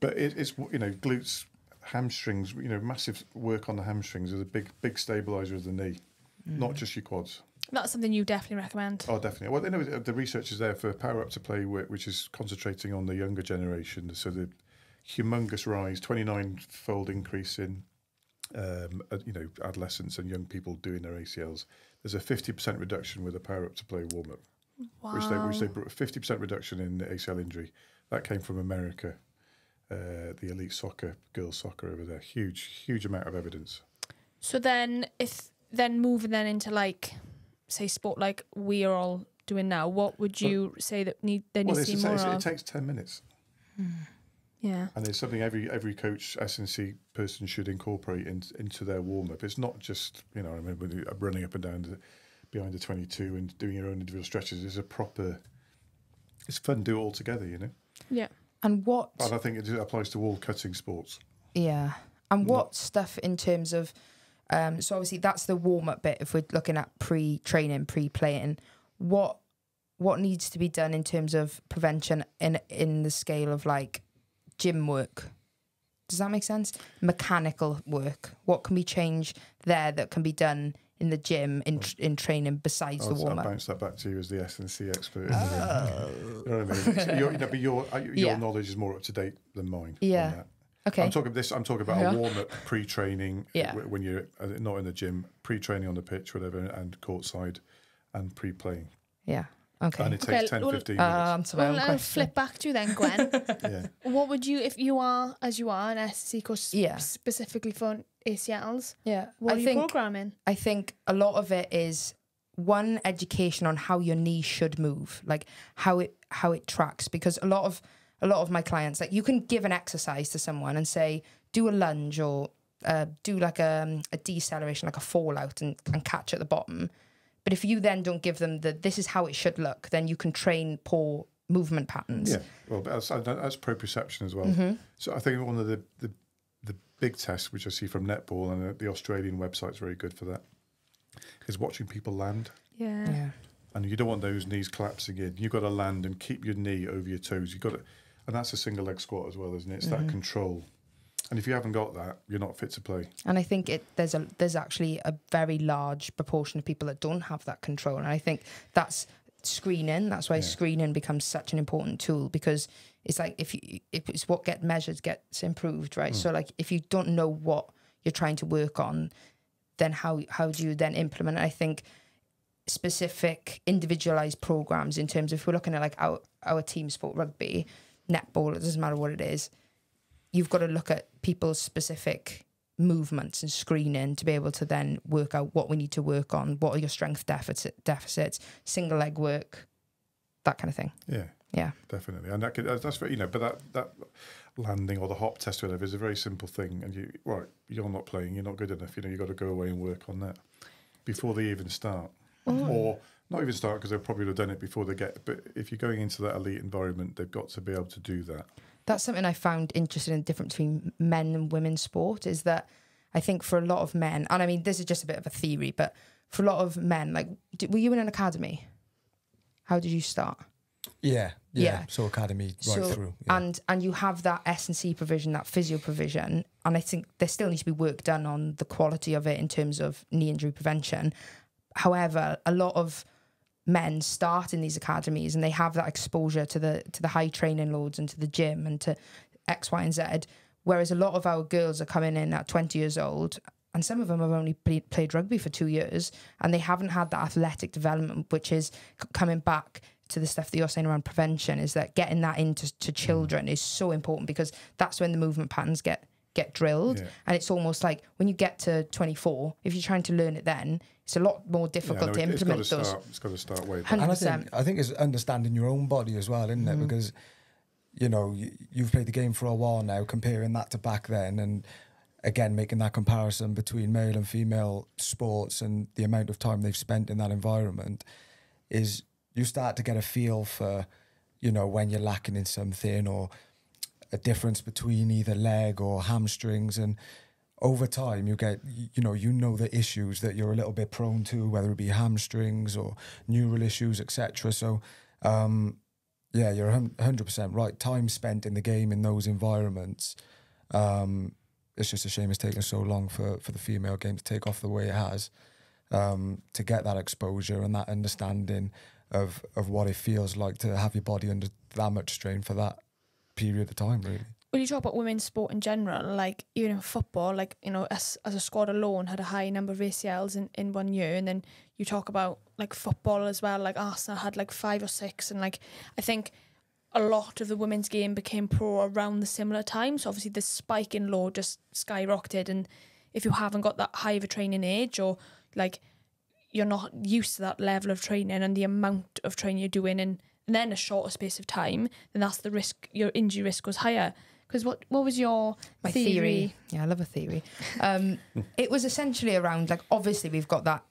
But it's, you know, glutes, hamstrings, you know, massive work on the hamstrings is a big stabiliser of the knee, not just your quads. That's something you definitely recommend. Oh, definitely. Well, you know, the research is there for Power Up to Play, which is concentrating on the younger generation. So the humongous rise, 29-fold increase in, you know, adolescents and young people doing their ACLs. There's a 50% reduction with a Power Up to Play warm-up. Wow. Which they brought 50% reduction in ACL injury. That came from America, the elite soccer, girls soccer over there. Huge amount of evidence. So then, moving into like, say, sport like we are all doing now, what would you say that there needs to be more of? It takes 10 minutes. Yeah. And it's something every coach, S&C person should incorporate into their warm-up. It's not just, you know, I remember running up and down behind the 22 and doing your own individual stretches. It's fun to do it all together, you know? Yeah. And I think it applies to all cutting sports. Yeah. And what stuff in terms of, so obviously that's the warm-up bit, if we're looking at pre-training, pre-playing, what needs to be done in terms of prevention in the scale of like gym work? Does that make sense? Mechanical work. What can we change there that can be done in the gym, in training, besides the warm-up? I'll bounce that back to you as the S&C expert. You know what I mean? Your knowledge is more up to date than mine. Yeah. On that. Okay. I'm talking about a warm-up, pre-training, when you're not in the gym, pre-training on the pitch, whatever, and courtside, and pre-playing. Yeah. Okay. And it takes 10, 15 minutes. I'll flip back to you then, Gwen. Yeah. What would you, if you are, as you are, an SC course specifically for ACLs? Yeah. What are you programming? I think a lot of it is one, education on how your knee should move, like how it tracks, because a lot of my clients, like, you can give an exercise to someone and say, do a lunge or do like a deceleration, like a fallout, and catch at the bottom. But if you then don't give them this is how it should look, then you can train poor movement patterns. Yeah, well, that's proprioception as well. Mm-hmm. So I think one of the big tests, which I see from netball, and the Australian website's very good for that, is watching people land. Yeah. And you don't want those knees collapsing in. You've got to land and keep your knee over your toes. You've got to, and that's a single leg squat as well, isn't it? It's that control. And if you haven't got that, you're not fit to play. And I think there's actually a very large proportion of people that don't have that control. And I think that's screening. That's why screening becomes such an important tool, because it's like if it's what gets measured gets improved, right? So like if you don't know what you're trying to work on, then how do you then implement it? I think specific individualized programs in terms of, if we're looking at like our team sport, rugby, netball, it doesn't matter what it is, you've got to look at people's specific movements and screening to be able to then work out what we need to work on, what are your strength deficits, single leg work, that kind of thing. Yeah, definitely. And that's very, but that landing or the hop test or whatever is a very simple thing, and you're not playing, you're not good enough, you've got to go away and work on that before they even start. Or not even start, because they probably would have done it before they get, but if you're going into that elite environment, they've got to be able to do that. That's something I found interesting and different between men and women's sport, is that I think for a lot of men, and I mean, this is just a bit of a theory, but for a lot of men, like, were you in an academy? How did you start? Yeah. So academy through. Yeah. And you have that S&C provision, that physio provision, and I think there still needs to be work done on the quality of it in terms of knee injury prevention. However, a lot of men start in these academies and they have that exposure to the high training loads and to the gym and to X, Y, and Z. Whereas a lot of our girls are coming in at 20 years old, and some of them have only played rugby for 2 years, and they haven't had that athletic development, which is coming back to the stuff that you're saying around prevention, is that getting that into children is so important, because that's when the movement patterns get drilled. And it's almost like when you get to 24, if you're trying to learn it then, it's a lot more difficult to implement those. It's got to start way back. 100%. And I think it's understanding your own body as well, isn't it? Because, you've played the game for a while now, comparing that to back then, and again, making that comparison between male and female sports and the amount of time they've spent in that environment, is you start to get a feel for, when you're lacking in something, or a difference between either leg or hamstrings, and over time you get the issues that you're a little bit prone to, whether it be hamstrings or neural issues, etc. So you're 100% right. Time spent in the game in those environments, it's just a shame it's taken so long for the female game to take off the way it has, to get that exposure and that understanding of what it feels like to have your body under that much strain for that period of time, really. When you talk about women's sport in general, like even in football, like, as a squad alone had a high number of ACLs in 1 year, and then you talk about like football as well, like Arsenal had like 5 or 6, and like I think a lot of the women's game became pro around the similar time. So obviously the spike in load just skyrocketed, and if you haven't got that high of a training age, or like you're not used to that level of training and the amount of training you're doing in and then a shorter space of time, then that's the risk, your injury risk goes higher. Because what was your theory? Yeah, I love a theory. It was essentially around, like, obviously we've got that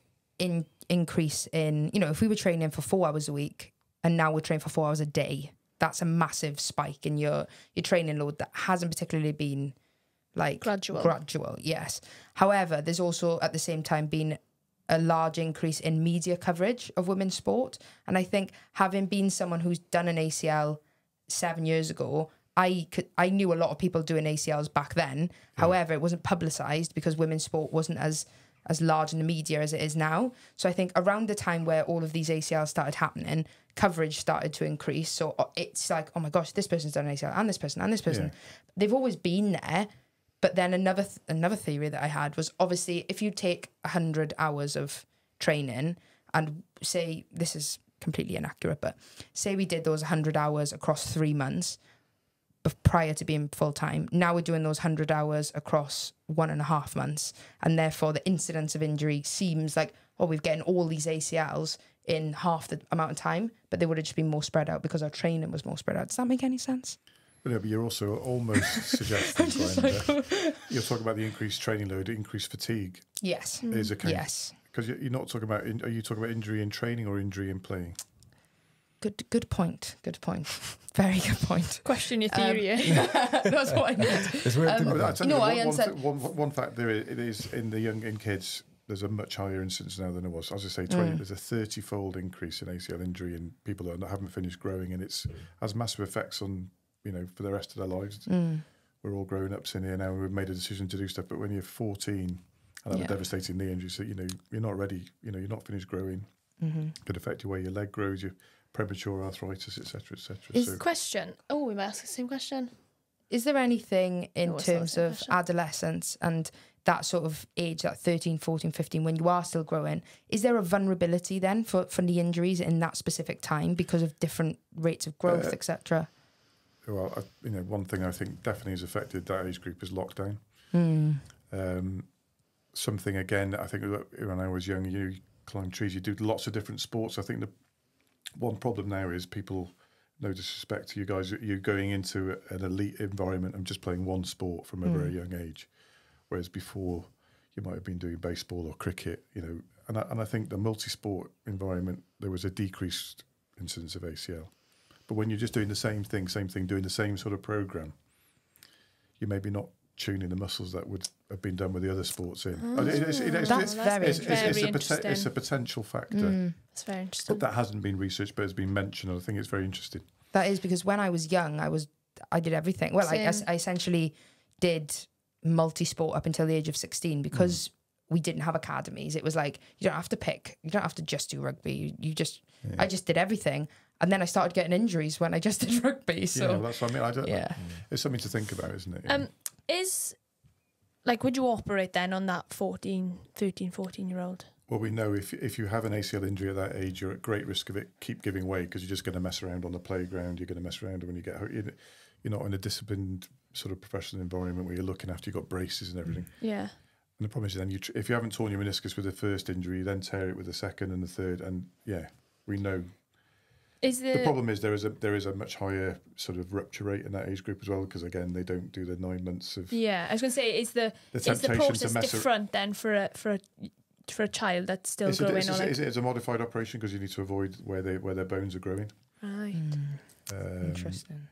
increase in, if we were training for 4 hours a week and now we're training for 4 hours a day, that's a massive spike in your training load that hasn't particularly been like gradual, yes. However, there's also at the same time been a large increase in media coverage of women's sport. And I think, having been someone who's done an ACL 7 years ago, I knew a lot of people doing ACLs back then. Yeah. However, it wasn't publicised because women's sport wasn't as large in the media as it is now. So I think around the time where all of these ACLs started happening, coverage started to increase. So it's like, oh my gosh, this person's done an ACL, and this person, and this person. Yeah. They've always been there. But then another theory that I had was, obviously, if you take 100 hours of training, and say, this is completely inaccurate, but say we did those 100 hours across 3 months prior to being full-time. Now we're doing those 100 hours across 1.5 months. And therefore the incidence of injury seems like, we're getting all these ACLs in half the amount of time, but they would have just been more spread out because our training was more spread out. Does that make any sense? No, but you're also almost suggesting, you're talking about the increased training load, increased fatigue. Yes. Is a case. Yes. Because you're not talking about, are you talking about injury in training or injury in playing? Good point. Very good point. Question your theory. That's what I meant. I understand. One fact there is in the in kids, there's a much higher incidence now than there was. As I say, there's a 30-fold increase in ACL injury in people that haven't finished growing, and it has massive effects on, for the rest of their lives. We're all grown ups in here now, and we've made a decision to do stuff. But when you're 14 and have a devastating knee injury, so you're not ready. You're not finished growing. Could affect the way your leg grows, your premature arthritis, etc., etc. Question. Oh, we might ask the same question. Is there anything in terms of adolescence and that sort of age, that 13, 14, 15, when you are still growing, is there a vulnerability then for knee injuries in that specific time because of different rates of growth, etc.? Well, one thing I think definitely has affected that age group is lockdown. Something, again, I think when I was young, you climb trees, you do lots of different sports. I think the one problem now is people, no disrespect to you guys, you're going into an elite environment and just playing one sport from a very young age. Whereas before, you might have been doing baseball or cricket, and I think the multi-sport environment, there was a decreased incidence of ACL. But when you're just doing the same thing, doing the same sort of program, you're maybe not tuning the muscles that would have been done with the other sports in. That's very interesting. It's a potential factor. That's very interesting. But that hasn't been researched, but it's been mentioned. And I think it's very interesting. That is, because when I was young, I did everything. Well, I essentially did multi-sport up until the age of 16 because we didn't have academies. It was like, you don't have to pick. You don't have to just do rugby. I just did everything. And then I started getting injuries when I just did rugby. So that's what I mean. It's something to think about, isn't it? Would you operate then on that 13, 14-year-old? Well, we know if you have an ACL injury at that age, you're at great risk of it keep giving way because you're just going to mess around on the playground. You're going to mess around when you get hurt. You're not in a disciplined sort of professional environment where you're looking after, you've got braces and everything. Yeah. And the problem is then if you haven't torn your meniscus with the first injury, you then tear it with the second and the third. And we know. The problem is there is a much higher sort of rupture rate in that age group as well because again they don't do the 9 months of. Yeah, I was going to say is the process different then for a child that's still growing? It's a modified operation because you need to avoid where their bones are growing. Right. Interesting.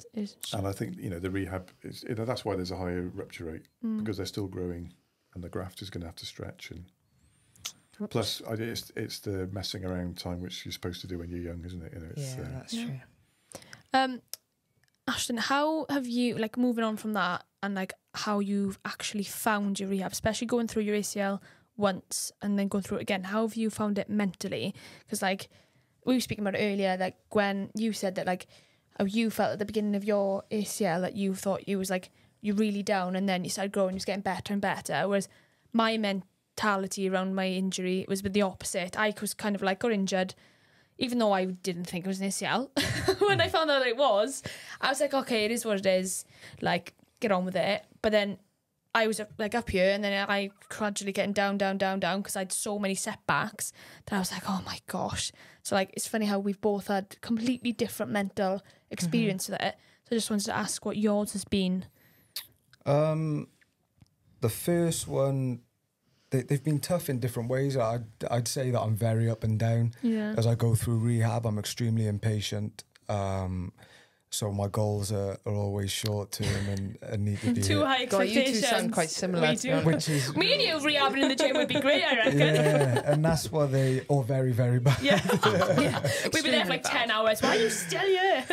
And I think the rehab is that's why there's a higher rupture rate because they're still growing and the graft is going to have to stretch and. Plus, it's the messing around time which you're supposed to do when you're young, isn't it? That's true. Ashton, how have you, moving on from that and how you've actually found your rehab, especially going through your ACL once and then going through it again, how have you found it mentally? Because we were speaking about it earlier, Gwen, you said that how you felt at the beginning of your ACL that you thought you was you're really down and then you started growing, you was getting better and better, whereas my mentality around my injury was with the opposite. I was kind of got injured, even though I didn't think it was an ACL. When I found out that it was, I was okay, it is what it is. Get on with it. But then I was up here, and then I gradually getting down because I had so many setbacks that I was oh my gosh. So it's funny how we've both had completely different mental experience with it. So I just wanted to ask what yours has been. The first one. They've been tough in different ways. I'd say that I'm very up and down. Yeah. As I go through rehab, I'm extremely impatient. So my goals are always short term and need to be too high expectations. You two sound quite similar. Which is me and you rehabbing in the gym would be great, I reckon. Yeah, and that's why they all very, very bad. Yeah. We've been there for 10 hours. Why are you still here?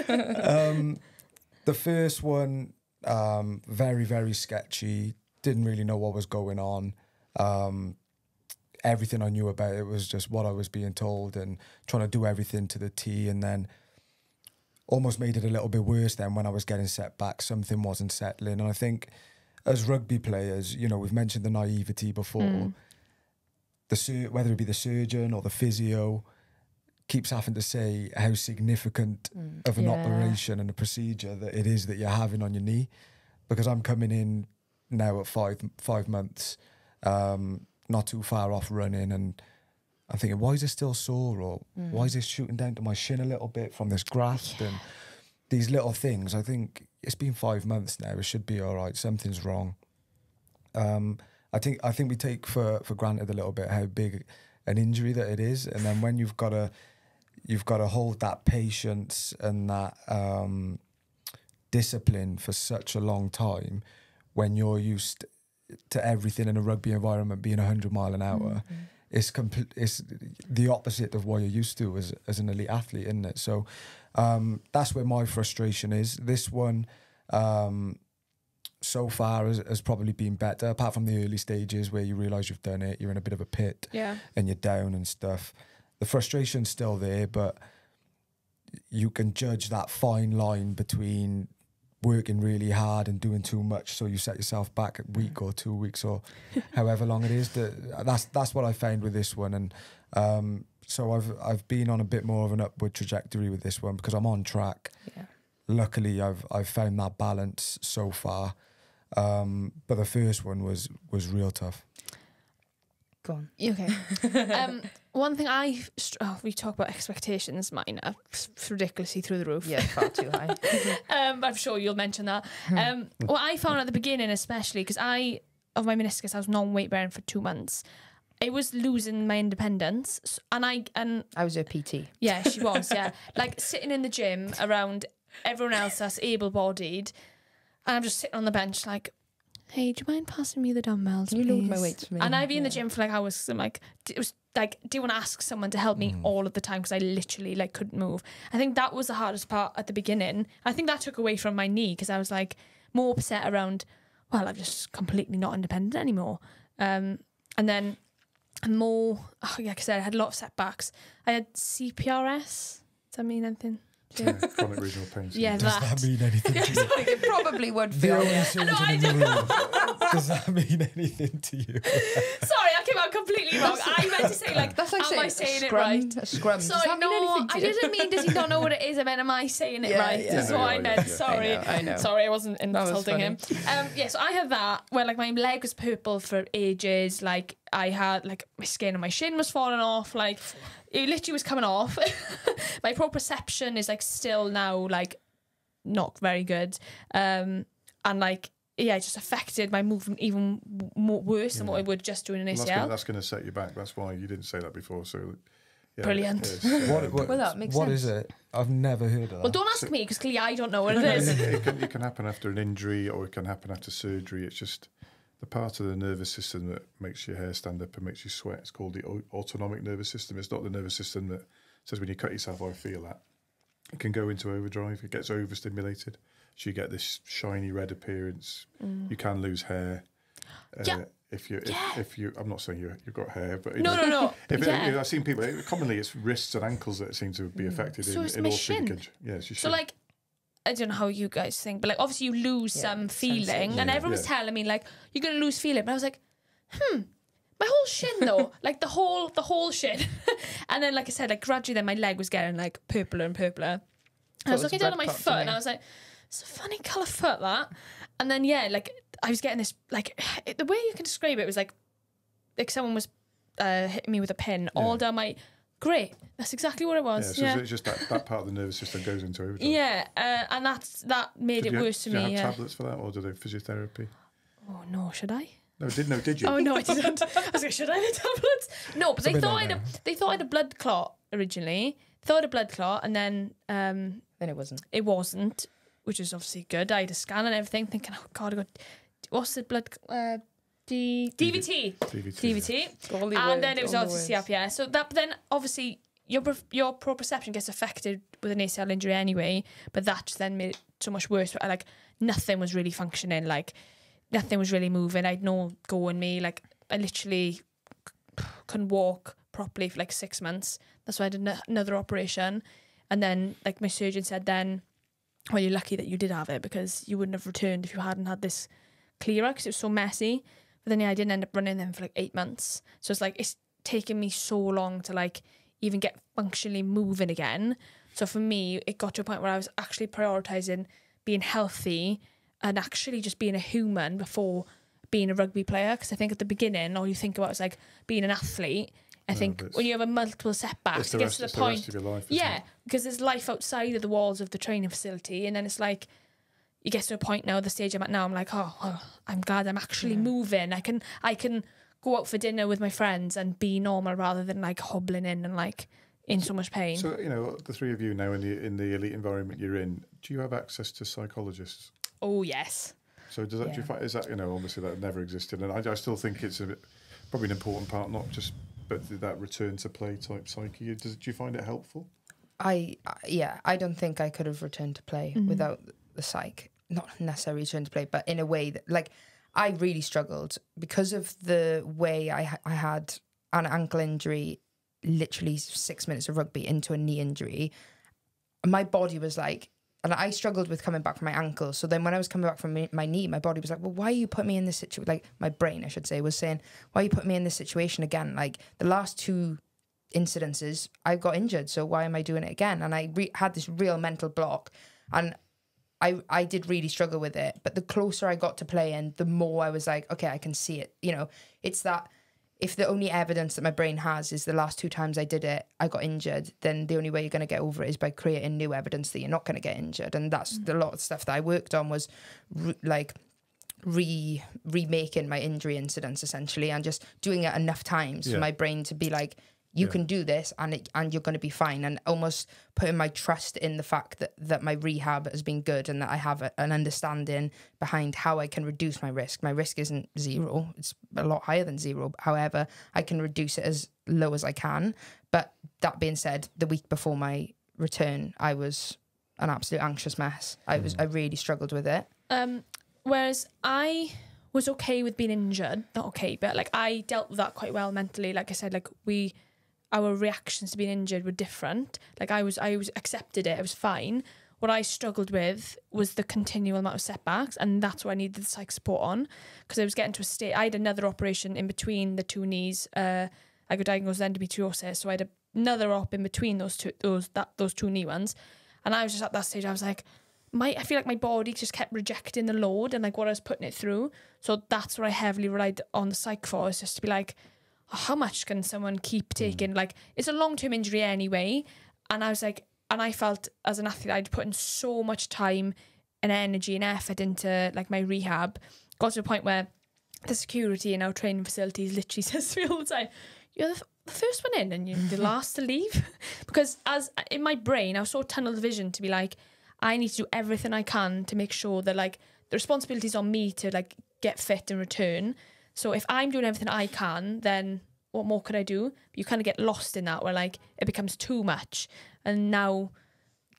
The first one, very, very sketchy. Didn't really know what was going on. Everything I knew about it was just what I was being told and trying to do everything to the T, and then almost made it a little bit worse then when I was getting setbacks. Something wasn't settling. And I think as rugby players, we've mentioned the naivety before. Whether it be the surgeon or the physio keeps having to say how significant of an operation and a procedure that it is that you're having on your knee, because I'm coming in now at 5 months, not too far off running, and I'm thinking, why is it still sore, or why is it shooting down to my shin a little bit from this graft, and these little things. I think it's been 5 months now. It should be all right. Something's wrong. I think we take for granted a little bit how big an injury that it is, and then when you've got to hold that patience and that discipline for such a long time, when you're used to everything in a rugby environment being 100 mile an hour. It's the opposite of what you're used to as an elite athlete, isn't it? So that's where my frustration is. This one, so far, has probably been better, apart from the early stages where you realise you've done it, you're in a bit of a pit, and you're down and stuff. The frustration's still there, but you can judge that fine line between working really hard and doing too much, so you set yourself back a week or 2 weeks or however long it is. That's what I found with this one, and so I've been on a bit more of an upward trajectory with this one because I'm on track. Yeah. Luckily, I've found that balance so far, but the first one was real tough. Go on. Okay. One thing we talk about expectations, mine are ridiculously through the roof. Yeah, far too high. I'm sure you'll mention that. What I found at the beginning, especially because of my meniscus, I was non-weight bearing for 2 months. I was losing my independence, and I was a PT. yeah, she was, yeah, like sitting in the gym around everyone else that's able-bodied, and I'm just sitting on the bench like, hey, do you mind passing me the dumbbells, Can you please? load my weights for me? And I'd be in the gym for like hours. I'm like, it was like, do you want to ask someone to help me all of the time? Because I literally like couldn't move. I think that was the hardest part at the beginning. I think that took away from my knee because I was like more upset around, well, I'm just completely not independent anymore. And then more, like I said, I had a lot of setbacks. I had CPRS. Does that mean anything? Yeah, chronic regional pain. Yeah, Does that mean anything to you? It probably would The feel. only surgeon in the room. Does that mean anything to you? Sorry, I came out completely wrong. I meant to say like, That's like am I saying it right? A scrum. Does Sorry, that mean no, anything to I you? didn't mean does he not know what it is. I meant, am I saying it Yeah, right? yeah. That's No, what you're I right, meant. yeah. Sorry. I know. Sorry, I wasn't was insulting him. funny. Yeah, so I had that where like my leg was purple for ages. Like I had like my skin on my shin was falling off. Like it literally was coming off. My proprioception is like still now like not very good. And like, yeah, it just affected my movement even more worse than what I would just doing an Well, ACL. that's going to set you back. That's why you didn't say that before. So, yeah, Brilliant. Well, that makes What sense. is it? I've never heard of that. Well, don't ask me because clearly I don't know what it is. it can happen after an injury, or it can happen after surgery. It's just the part of the nervous system that makes your hair stand up and makes you sweat. It's called the autonomic nervous system. It's not the nervous system that says when you cut yourself, I feel that. It can go into overdrive. It gets overstimulated. So you get this shiny red appearance. You can lose hair. Yeah. If you, I'm not saying you've got hair, but No. I've seen people. Commonly, it's wrists and ankles that seem to be affected So it's in my orthopedic shin. injury. Yeah, it's your So shin. like, I don't know how you guys think, but like obviously you lose some feeling, sensation. and everyone was telling me like you're gonna lose feeling, but I was like, my whole shin though, like the whole shin, and then like I said, like gradually then my leg was getting like purpler and purpler, and I was it was looking down at red my clot foot, for and me. I was like, it's a funny colour foot that, and then yeah, like I was getting this like the way you can describe it was like someone was hitting me with a pin all down my. Great, that's exactly what it was. Yeah, so it's just that part of the nervous system goes into overdrive. Yeah, and that made Did it you worse for did you me. have Yeah. tablets for that, or did they physiotherapy? Oh no, should I? Did you? Oh no, I didn't. I was like, should I have tablets? No, but It's a bit like they thought I had a blood clot originally. Thought I had a blood clot, and then Then it wasn't. it wasn't, which is obviously good. I had a scan and everything, thinking, oh god, I got what's the blood? DVT. DVT. All the And then words, it was all the obviously words. CRPS. So that, but then obviously your proprioception gets affected with an ACL injury anyway. But that just then made it so much worse. Like nothing was really functioning. Like nothing was really moving. I had no go in me. Like I literally couldn't walk properly for like 6 months. That's why I did another operation. And then like my surgeon said then, well, you're lucky that you did have it because you wouldn't have returned if you hadn't had this clearer because it was so messy. But then yeah, I didn't end up running them for like 8 months. So it's like it's taken me so long to like even get functionally moving again. So for me, it got to a point where I was actually prioritising being healthy and actually just being a human before being a rugby player. Because I think at the beginning, all you think about is like being an athlete. I think but when you have a multiple setbacks, it gets to the point. rest of your life. isn't Yeah, it? because there's life outside of the walls of the training facility, and then it's like you get to a point now, the stage I'm at now, I'm like, oh, well, I'm glad I'm actually moving. I can go out for dinner with my friends and be normal rather than like hobbling in and like in so much pain. So the three of you now in the elite environment you're in, do you have access to psychologists? Oh yes. So does that Yeah. do you find, is that obviously that never existed, and I still think it's probably an important part, not just but that return to play type psyche. Do you find it helpful? I don't think I could have returned to play without the psych. Not necessarily returned to play, but in a way that, like, I really struggled because of the way I had an ankle injury, literally 6 minutes of rugby into a knee injury. My body was like, And I struggled with coming back from my ankle. So then when I was coming back from my knee, my body was like, well, why are you putting me in this situation? Like my brain, I should say, was saying, why are you putting me in this situation again? Like the last 2 incidences, I got injured. So why am I doing it again? And I had this real mental block. And I did really struggle with it. But the closer I got to playing, the more I was like, okay, I can see it. You know, it's that if the only evidence that my brain has is the last 2 times I did it, I got injured, then the only way you're going to get over it is by creating new evidence that you're not going to get injured. And that's a lot of stuff that I worked on was remaking my injury incidents essentially, and just doing it enough times for my brain to be like, you can do this and you're going to be fine, and almost putting my trust in the fact that my rehab has been good and that I have an understanding behind how I can reduce my risk. My risk isn't 0. It's a lot higher than 0. However, I can reduce it as low as I can. But that being said, the week before my return, I was an absolute anxious mess. I really struggled with it. Whereas I was okay with being injured, not okay, but like I dealt with that quite well mentally. Like I said, like our reactions to being injured were different. Like I was accepted it. I was fine. What I struggled with was the continual amount of setbacks, and that's what I needed the psych support on, because I was getting to a state. I had another operation in between the 2 knees. I got diagnosed with endometriosis, so I had another op in between those 2 knee ones, and I was just at that stage. I was like, I feel like my body just kept rejecting the load and like what I was putting it through. So that's what I heavily relied on the psych for, is just to be like, how much can someone keep taking? Like, it's a long-term injury anyway. And I was like, and I felt as an athlete, I'd put in so much time and energy and effort into like my rehab. Got to a point where the security in our training facilities literally says to me all the time, you're the first one in and you're the last to leave. Because as in my brain, I was so tunnel vision to be like, I need to do everything I can to make sure that like the responsibility is on me to like get fit and return. So if I'm doing everything I can, then what more could I do? You kind of get lost in that where like it becomes too much. And now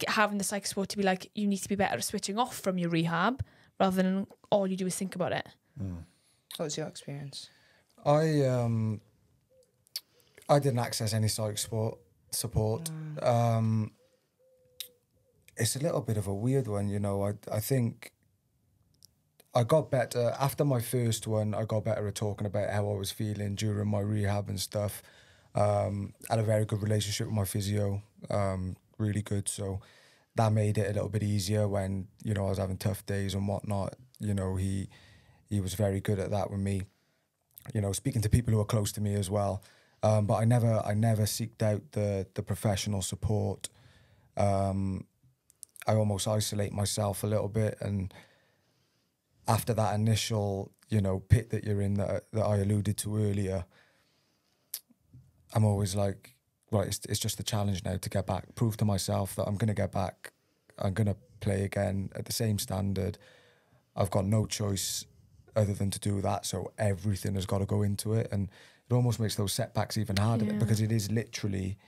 having the psych support to be like, you need to be better at switching off from your rehab rather than all you do is think about it. What was your experience? I didn't access any psych support. It's a little bit of a weird one, you know. I think I got better after my first one. I got better at talking about how I was feeling during my rehab and stuff. Had a very good relationship with my physio, really good. So that made it a little bit easier when, you know, I was having tough days and whatnot. You know, he was very good at that with me. You know, speaking to people who are close to me as well. But I never seeked out the professional support. I almost isolate myself a little bit, and after that initial, you know, pit that you're in that I alluded to earlier, I'm always like, right, it's just a challenge now to get back, prove to myself that I'm going to get back, I'm going to play again at the same standard. I've got no choice other than to do that, so everything has got to go into it, and it almost makes those setbacks even harder because it is literally...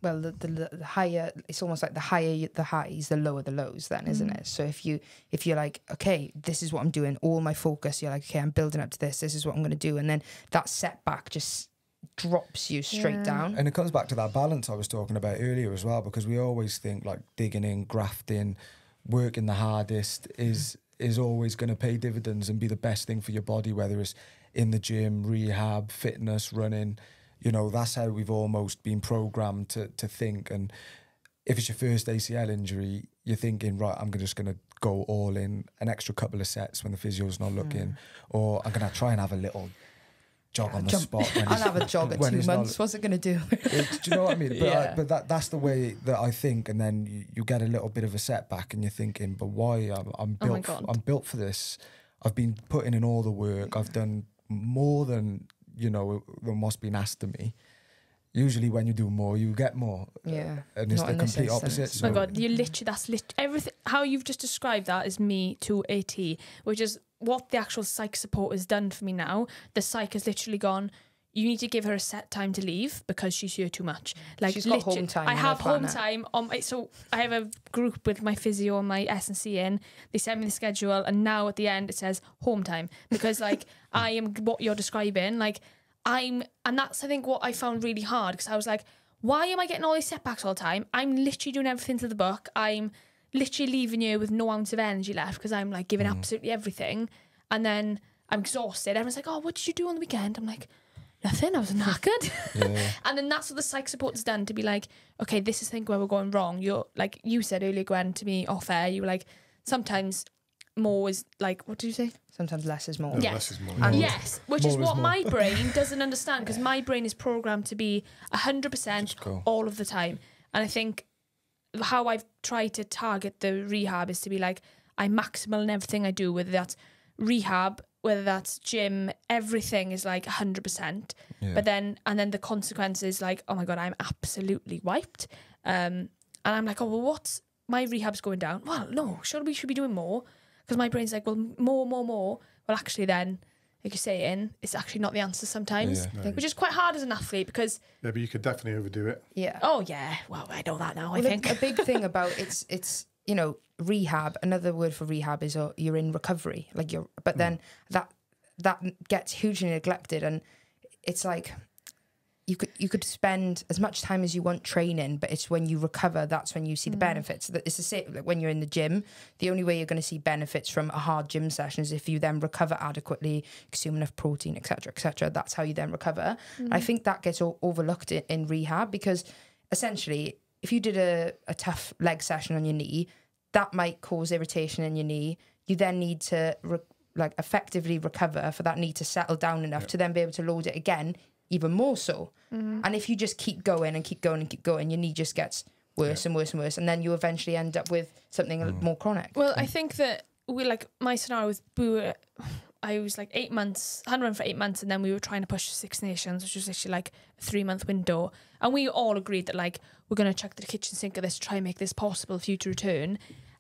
well, the higher, it's almost like the higher the highs, the lower the lows then, isn't it? So if you're like, okay, this is what I'm doing, all my focus, you're like, okay, I'm building up to this is what I'm going to do. And then that setback just drops you straight down. And it comes back to that balance I was talking about earlier as well, because we always think like digging in, grafting, working the hardest is always going to pay dividends and be the best thing for your body, whether it's in the gym, rehab, fitness, running. You know, that's how we've almost been programmed to think. And if it's your first ACL injury, you're thinking, right, I'm just going to go all in, an extra couple of sets when the physio's not looking, or I'm going to try and have a little jog on the spot. I'll have a jog at 2 months. What's it going to do? Do you know what I mean? But but that's the way that I think. And then you get a little bit of a setback, and you're thinking, but why? I'm built for this. I've been putting in all the work. I've done more than, you know, than what's been asked of me. Usually when you do more, you get more. Yeah. And it's the complete opposite. So. Oh my God, that's literally, everything, how you've just described that is me to a T, which is what the actual psych support has done for me now. The psych has literally gone, you need to give her a set time to leave because she's here too much. Like, she's got home time. I have home time on my, so I have a group with my physio and my S&C in. They send me the schedule, and now at the end it says home time, because like I am what you're describing. Like and that's I think what I found really hard, because I was like, why am I getting all these setbacks all the time? I'm literally doing everything to the book. I'm literally leaving you with no ounce of energy left because I'm like giving absolutely everything, and then I'm exhausted. Everyone's like, oh, what did you do on the weekend? I'm like, nothing, I was knackered. And then that's what the psych support has done, to be like, okay, this is where we're going wrong. You're like, you said earlier, Gwen, to me off air, you were like, sometimes more is like, what did you say? Sometimes less is more. No, Yes. less is more. And Yes, which More is is what more. my brain doesn't understand, because my brain is programmed to be 100% Just go. all of the time. And I think how I've tried to target the rehab is to be like, I'm maximal in everything I do, whether that's rehab, whether that's gym, everything is like 100%. Yeah. But then, and then the consequence is like, oh my God, I'm absolutely wiped. And I'm like, oh, well, what's my rehab's going down? Well, no, we should be doing more. Because my brain's like, well, more. Well, actually then, like you're saying, it's actually not the answer sometimes, Yeah. No. which is quite hard as an athlete because, Yeah, but you could definitely overdo it. yeah. oh yeah, well, I know that now, I Well, think. a big thing about it's you know, rehab. Another word for rehab is you're in recovery. Like but then that gets hugely neglected, and it's like you could spend as much time as you want training, but it's when you recover that's when you see the benefits. That it's the same like when you're in the gym. The only way you're going to see benefits from a hard gym session is if you then recover adequately, consume enough protein, etc., etc. That's how you then recover. I think that gets overlooked in rehab, because essentially, if you did a tough leg session on your knee, that might cause irritation in your knee. You then need to effectively recover for that knee to settle down enough to then be able to load it again, even more so. And if you just keep going and keep going and keep going, your knee just gets worse and worse and worse, and then you eventually end up with something more chronic. Well, I think that my scenario with Boo, I was like 8 months, hadn't run for 8 months, and then we were trying to push Six Nations, which was literally like a 3-month window. And we all agreed that like, we're going to chuck the kitchen sink at this, try and make this possible for you to return.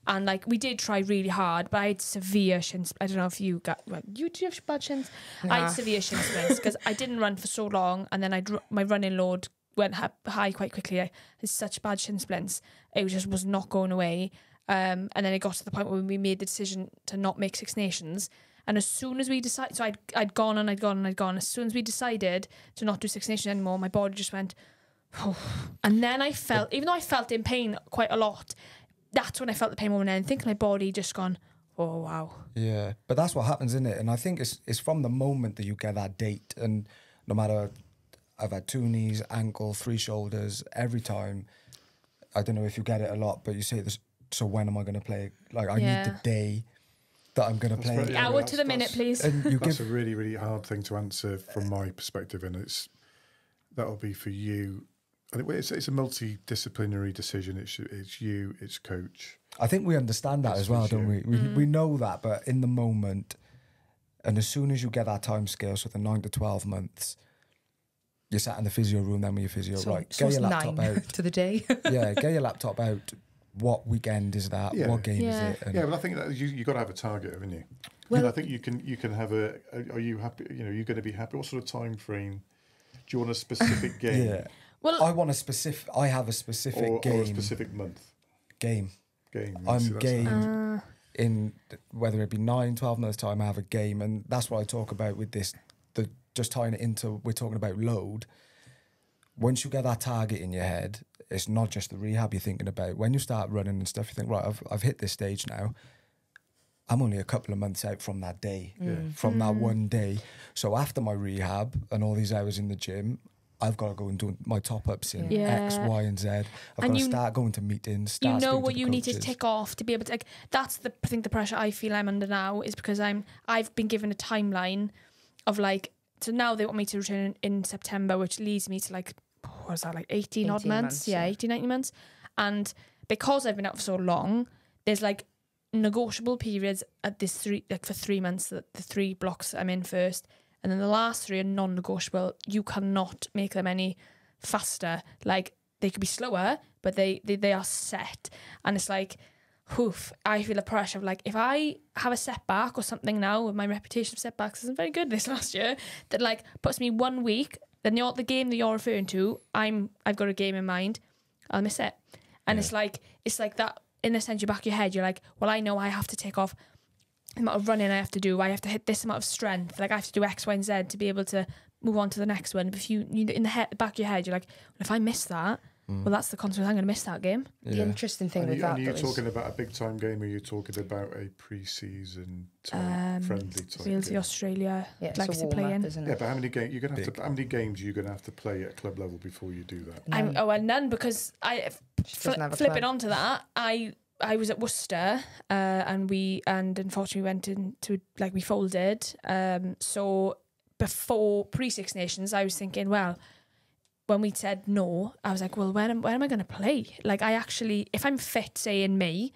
And like, we did try really hard, but I had severe shins. I don't know if you got, do you have bad shins? I had severe shin splints because I didn't run for so long, and then my running load went high quite quickly. I had such bad shin splints. It just was not going away. And then it got to the point where we made the decision to not make Six Nations. And as soon as we decided, so I'd gone. As soon as we decided to not do Six Nations anymore, my body just went, oh. And then I felt, even though I felt in pain quite a lot, that's when I felt the pain more than anything. My body just gone, oh wow. Yeah, but that's what happens, isn't it? And I think it's from the moment that you get that date, and no matter, I've had 2 knees, ankle, 3 shoulders, every time. I don't know if you get it a lot, but you say this, so when am I going to play? Like, I need the day that I'm going to play. Very, The hour to the minute, please. And you That's give, a really, really hard thing to answer from my perspective, and that'll be for you. And it's a multidisciplinary decision. It's you, it's coach. I think we understand that It's as well, for don't we? you. We know that, but in the moment, and as soon as you get that time scale, so the 9 to 12 months, you're sat in the physio room then with your physio, right? So Get it's your laptop 9 out. to the day. Yeah, get your laptop out. What weekend is that? Yeah. What game Yeah. is it? And Yeah, but I think that you got to have a target, haven't you? Well- And I think you can have are you happy? You know, you're going to be happy. What sort of time frame? Do you want a specific game? yeah. Well, I want a specific. I have a specific or game. a specific month Game. game. I'm See, that's game. nice. In whether it be 9, 12 months time, I have a game, and that's what I talk about with this. Just tying it into, we're talking about load. Once you get that target in your head, it's not just the rehab you're thinking about. When you start running and stuff, you think, right, I've hit this stage now. I'm only a couple of months out from that day, from that one day. So after my rehab and all these hours in the gym, I've got to go and do my top-ups in X, Y, and Z. I've And got to you- start going to meetings, you start know speaking what to you need to coaches. tick off to be able to, like, that's I think the pressure I feel I'm under now is because I've been given a timeline of like, so now they want me to return in September, which leads me to like, what was that, like 18 odd 18 months? months, Yeah, yeah. 18, 19 months. And because I've been out for so long, there's like negotiable periods at this for 3 months, the 3 blocks I'm in first. And then the last 3 are non-negotiable. You cannot make them any faster. Like, they could be slower, but they are set. And it's like, oof, I feel the pressure of like, if I have a setback or something now, with my reputation of setbacks isn't very good this last year, that like puts me 1 week, then the game that you're referring to, I've got a game in mind, I'll miss it. And it's like that, in the sense, you back of your head, you're like, well, I know I have to take off the amount of running I have to do, I have to hit this amount of strength, like I have to do X, Y, and Z to be able to move on to the next one. But if you in the back of your head, you're like, well, if I miss that, well, that's the consequence. I'm going to miss that game. The interesting thing with that, are you though, talking about a big time game, or are you talking about a pre-season type friendly type Wales, game? Australia, yeah, like it's to a play warm-up, in. isn't it? Yeah, but how many games how many games are you going to have to play at club level before you do that? None, because She doesn't have a flipping club. onto that, I was at Worcester, and unfortunately went into, like, we folded. So before pre-Six Nations, I was thinking, well, when we said no, I was like, well, when am I going to play? Like, I actually, if I'm fit, say in May,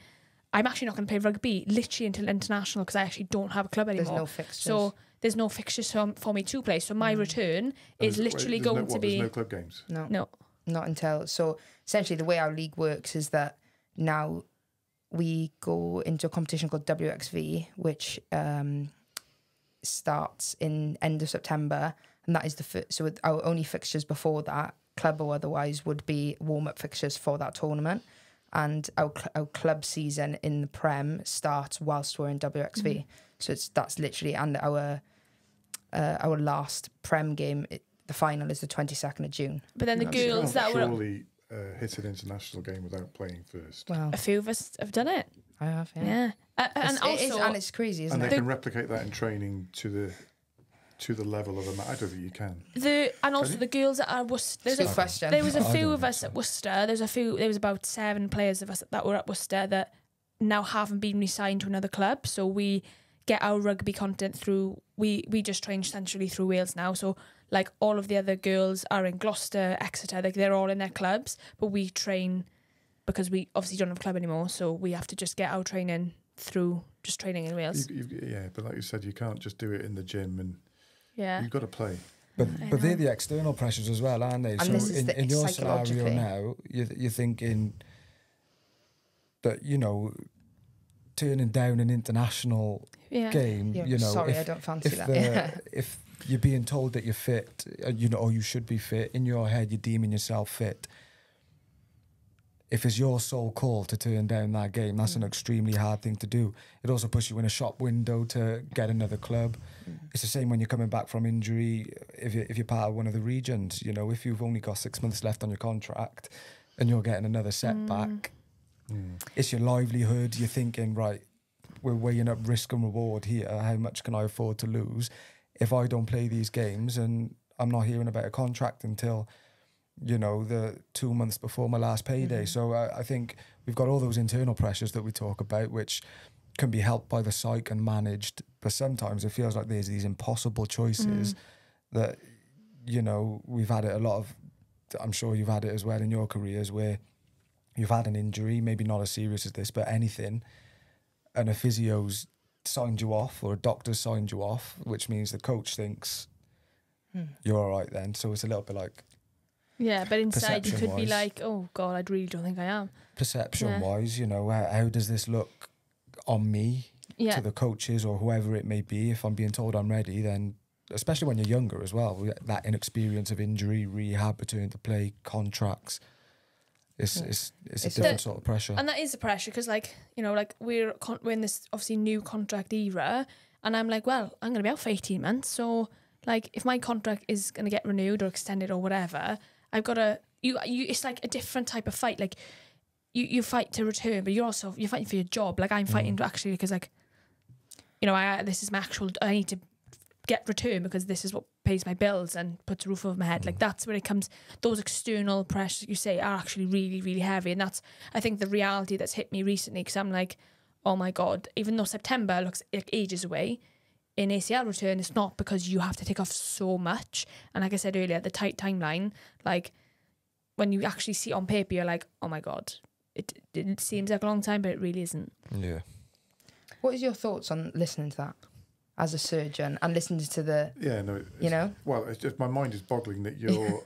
I'm actually not going to play rugby literally until international, because I actually don't have a club anymore. There's no fixtures. So there's no fixtures for me to play. So my return is literally going to be... There's no club games? No, not until... So essentially the way our league works is that now we go into a competition called WXV, which starts in end of September, and that is so with our only fixtures before that, club or otherwise, would be warm-up fixtures for that tournament. And our club season in the Prem starts whilst we're in WXV. So that's literally, and our last Prem game, the final is the 22nd of June. But then the girls that were... surely hit an international game without playing first. Well, A few of us have done it. I have, Yeah. And also... it's crazy, isn't And it? they can replicate that in training to the level of a match. I don't think you can. The girls that are Worcester... Good question. There was a I few don't of think us so. at Worcester. There was about 7 players of us that were at Worcester that now haven't been re-signed to another club. So we get our rugby content through... We just train centrally through Wales now. So, like, all of the other girls are in Gloucester, Exeter. Like, they're all in their clubs. But we train... Because we obviously don't have a club anymore. So we have to just get our training through just training in Wales. Yeah, but like you said, you can't just do it in the gym, and Yeah. you've got to play. But they're the external pressures as well, aren't they? And so this is in your scenario psychologically. now, you're thinking that, you know, turning down an international Yeah. game, Yeah, you know, sorry, if, I don't fancy if that. the- if you're being told that you're fit, you know, or you should be fit, in your head you're deeming yourself fit. If it's your sole call to turn down that game, that's an extremely hard thing to do. It also puts you in a shop window to get another club. It's the same when you're coming back from injury. If you're part of one of the regions, you know, if you've only got 6 months left on your contract and you're getting another setback, it's your livelihood. You're thinking, right, we're weighing up risk and reward here. How much can I afford to lose if I don't play these games? And I'm not hearing about a contract until, you know, the 2 months before my last payday. So I think we've got all those internal pressures that we talk about, which can be helped by the psych and managed. But sometimes it feels like there's these impossible choices that, you know, we've had it a lot of, I'm sure you've had it as well in your careers, where you've had an injury, maybe not as serious as this, but anything, and a physio's signed you off or a doctor's signed you off, which means the coach thinks you're all right then. So it's a little bit like, Yeah, but inside you could be Perception-wise. like, oh, God, I really don't think I am. perception-wise, you know, how does this look on me, Yeah. to the coaches or whoever it may be? If I'm being told I'm ready, then, especially when you're younger as well, that inexperience of injury, rehab, returning to play, contracts, it's a different sort of pressure. And that is the pressure because, like, you know, like we're in this obviously new contract era, and I'm like, well, I'm going to be out for 18 months. So, like, if my contract is going to get renewed or extended or whatever, I've got to, it's like a different type of fight. Like, you fight to return, but you're fighting for your job. Like, I'm fighting to actually because, like, you know, this is my actual, I need to get return because this is what pays my bills and puts a roof over my head. Like, that's where it comes, those external pressures you say are actually really, really heavy. And that's, I think, the reality that's hit me recently, because I'm like, oh my God, even though September looks like ages away, in ACL return, it's not, because you have to take off so much. And like I said earlier, the tight timeline, like, when you actually see it on paper, you're like, oh my God, it seems like a long time, but it really isn't. Yeah. What is your thoughts on listening to that as a surgeon and listening to the, Yeah, no. you know? Well, it's just, my mind is boggling that you're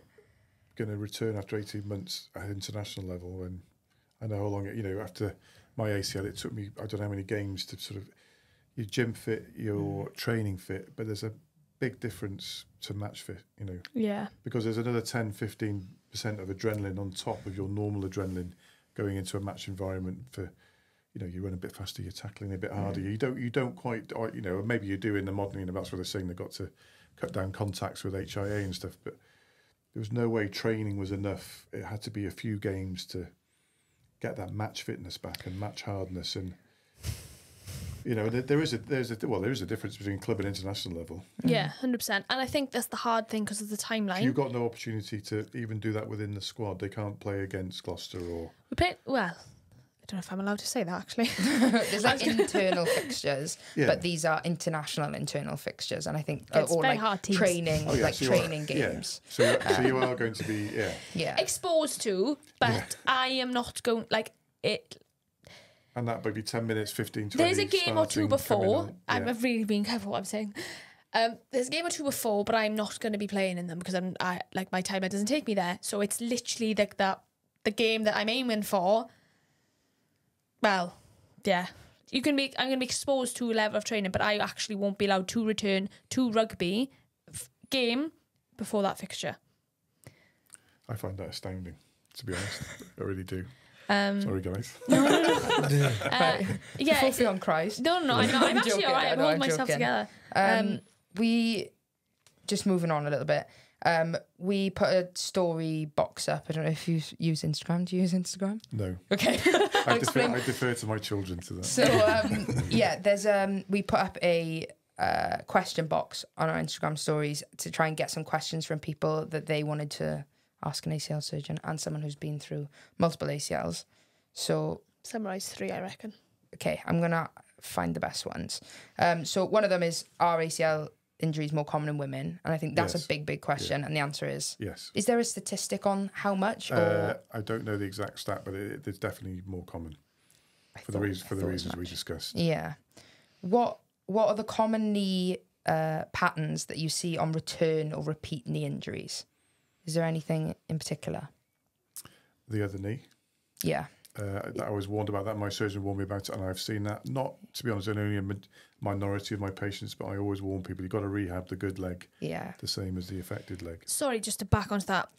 going to return after 18 months at international level, and I know how long you know, after my ACL, it took me, I don't know how many games to sort of, you're gym fit, you're training fit, but there's a big difference to match fit, you know. Yeah. Because there's another 10-15% of adrenaline on top of your normal adrenaline going into a match environment for, you know, you run a bit faster, you're tackling a bit harder. You don't quite, you know, maybe you do in the modelling, and that's what they're saying, they've got to cut down contacts with HIA and stuff, but there was no way training was enough. It had to be a few games to get that match fitness back and match hardness. And you know, there's a difference between club and international level. Yeah, 100%. And I think that's the hard thing because of the timeline. You've got no opportunity to even do that within the squad. They can't play against Gloucester or... Well, I don't know if I'm allowed to say that, actually. There's like internal fixtures, but these are international internal fixtures. And I think, or like hard teams. Training, training games. Yeah. So you are going to be, exposed to, but I am not going, like, it... And that might be 10 minutes, 15, 20. There's a game or two before. I'm really being careful what I'm saying. There's a game or two before, but I'm not going to be playing in them because my timer doesn't take me there. So it's literally like the game that I'm aiming for. Well, yeah. I'm going to be exposed to a level of training, but I actually won't be allowed to return to rugby game before that fixture. I find that astounding, to be honest. I really do. Sorry, guys. Yeah. Before Ffion cries. No, I'm actually alright. I'm holding myself together. We just moving on a little bit. We put a story box up. I don't know if you use Instagram. Do you use Instagram? No. Okay. I defer to my children to that. So there's we put up a question box on our Instagram stories to try and get some questions from people that they wanted to ask an ACL surgeon and someone who's been through multiple ACLs. So Summarise 3, I reckon. Okay, I'm gonna find the best ones. So one of them is, are ACL injuries more common in women? And I think that's a big question. And the answer is yes. Is there a statistic on how much? Or? I don't know the exact stat, but it's definitely more common for the reasons we discussed. Yeah. What are the common knee patterns that you see on return or repeat knee injuries? Is there anything in particular? The other knee. Yeah. I was warned about that. My surgeon warned me about it, and I've seen that. Not, to be honest, in only a minority of my patients, but I always warn people, you've got to rehab the good leg. Yeah. The same as the affected leg. Sorry, just to back onto that.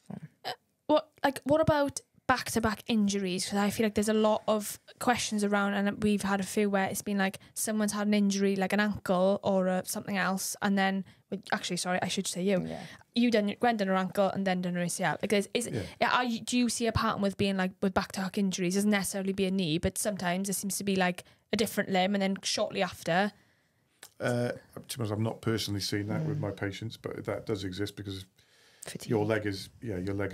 What about back-to-back injuries? Because I feel like there's a lot of questions around, and we've had a few where it's been like someone's had an injury, like an ankle or something else, and then actually, sorry, I should say you. Yeah. Gwen done her ankle and then done her ACL. Like, do you see a pattern with being like with back-to-back injuries? It doesn't necessarily be a knee, but sometimes it seems to be like a different limb, and then shortly after. To be honest, I've not personally seen that with my patients, but that does exist because fatigue. Your leg is